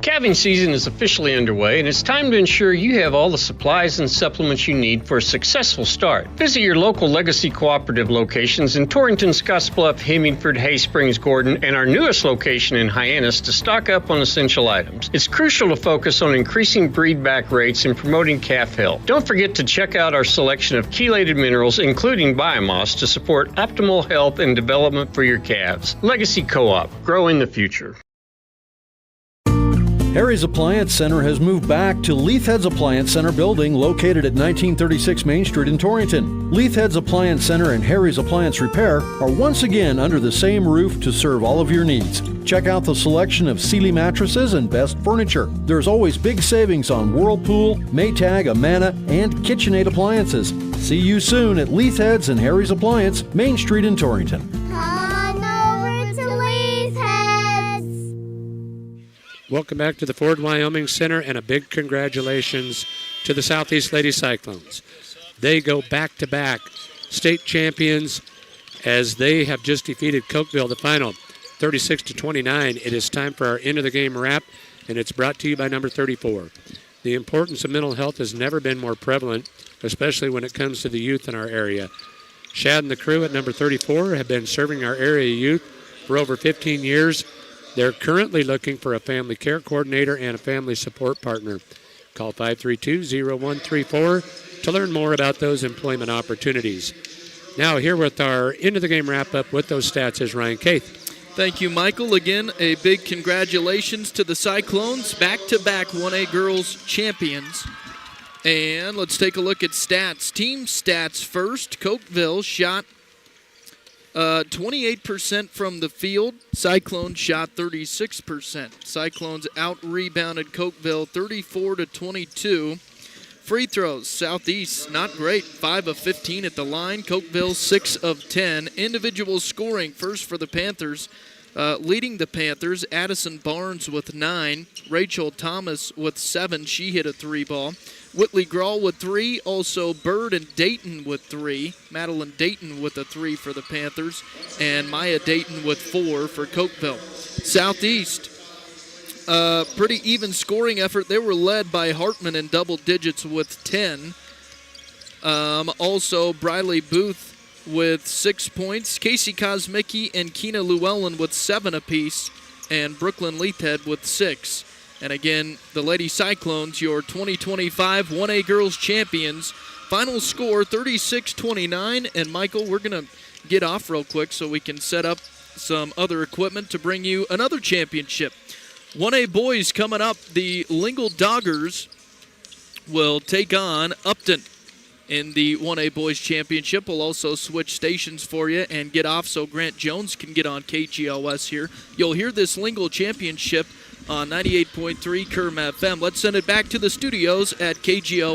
Calving season is officially underway, and it's time to ensure you have all the supplies and supplements you need for a successful start. Visit your local Legacy Cooperative locations in Torrington, Scottsbluff, Hemingford, Hay Springs, Gordon, and our newest location in Hyannis to stock up on essential items. It's crucial to focus on increasing breedback rates and promoting calf health. Don't forget to check out our selection of chelated minerals, including biomass, to support optimal health and development for your calves. Legacy Co-op, growing the future. Harry's Appliance Center has moved back to Leithhead's Appliance Center building located at 1936 Main Street in Torrington. Leithhead's Appliance Center and Harry's Appliance Repair are once again under the same roof to serve all of your needs. Check out the selection of Sealy mattresses and best furniture. There's always big savings on Whirlpool, Maytag, Amana, and KitchenAid appliances. See you soon at Leithhead's and Harry's Appliance, Main Street in Torrington. Welcome back to the Ford Wyoming Center, and a big congratulations to the Southeast Lady Cyclones. They go back-to-back state champions as they have just defeated Cokeville, the final, 36-29. It is time for our end-of-the-game wrap, and it's brought to you by number 34. The importance of mental health has never been more prevalent, especially when it comes to the youth in our area. Shad and the crew at number 34 have been serving our area youth for over 15 years. They're currently looking for a family care coordinator and a family support partner. Call 532-0134 to learn more about those employment opportunities. Now, here with our end-of-the-game wrap-up with those stats is Ryan Caith. Thank you, Michael. Again, a big congratulations to the Cyclones, back-to-back 1A girls champions. And let's take a look at stats. Team stats first. Cokeville shot 28% from the field. Cyclones shot 36%. Cyclones out-rebounded Cokeville 34-22. Free throws, Southeast, not great. 5 of 15 at the line. Cokeville, 6 of 10. Individual scoring, first for the Panthers. Leading the Panthers, Addison Barnes with 9. Rachel Thomas with 7. She hit a 3-ball. Whitley Grawl with 3. Also Bird and Dayton with 3. Madeline Dayton with a 3 for the Panthers. And Maya Dayton with 4 for Cokeville. Southeast, pretty even scoring effort. They were led by Hartman in double digits with 10. Also Briley Booth with 6 points. Casey Kosmicki and Keena Llewellyn with 7 apiece. And Brooklyn Leithhead with 6. And again, the Lady Cyclones, your 2025 1A Girls Champions. Final score, 36-29. And Michael, we're going to get off real quick so we can set up some other equipment to bring you another championship. 1A boys coming up, the Lingle Doggers will take on Upton in the 1A boys championship. We'll also switch stations for you and get off so Grant Jones can get on KGOS here. You'll hear this Lingle championship on 98.3 Kerm FM. Let's send it back to the studios at KGOS.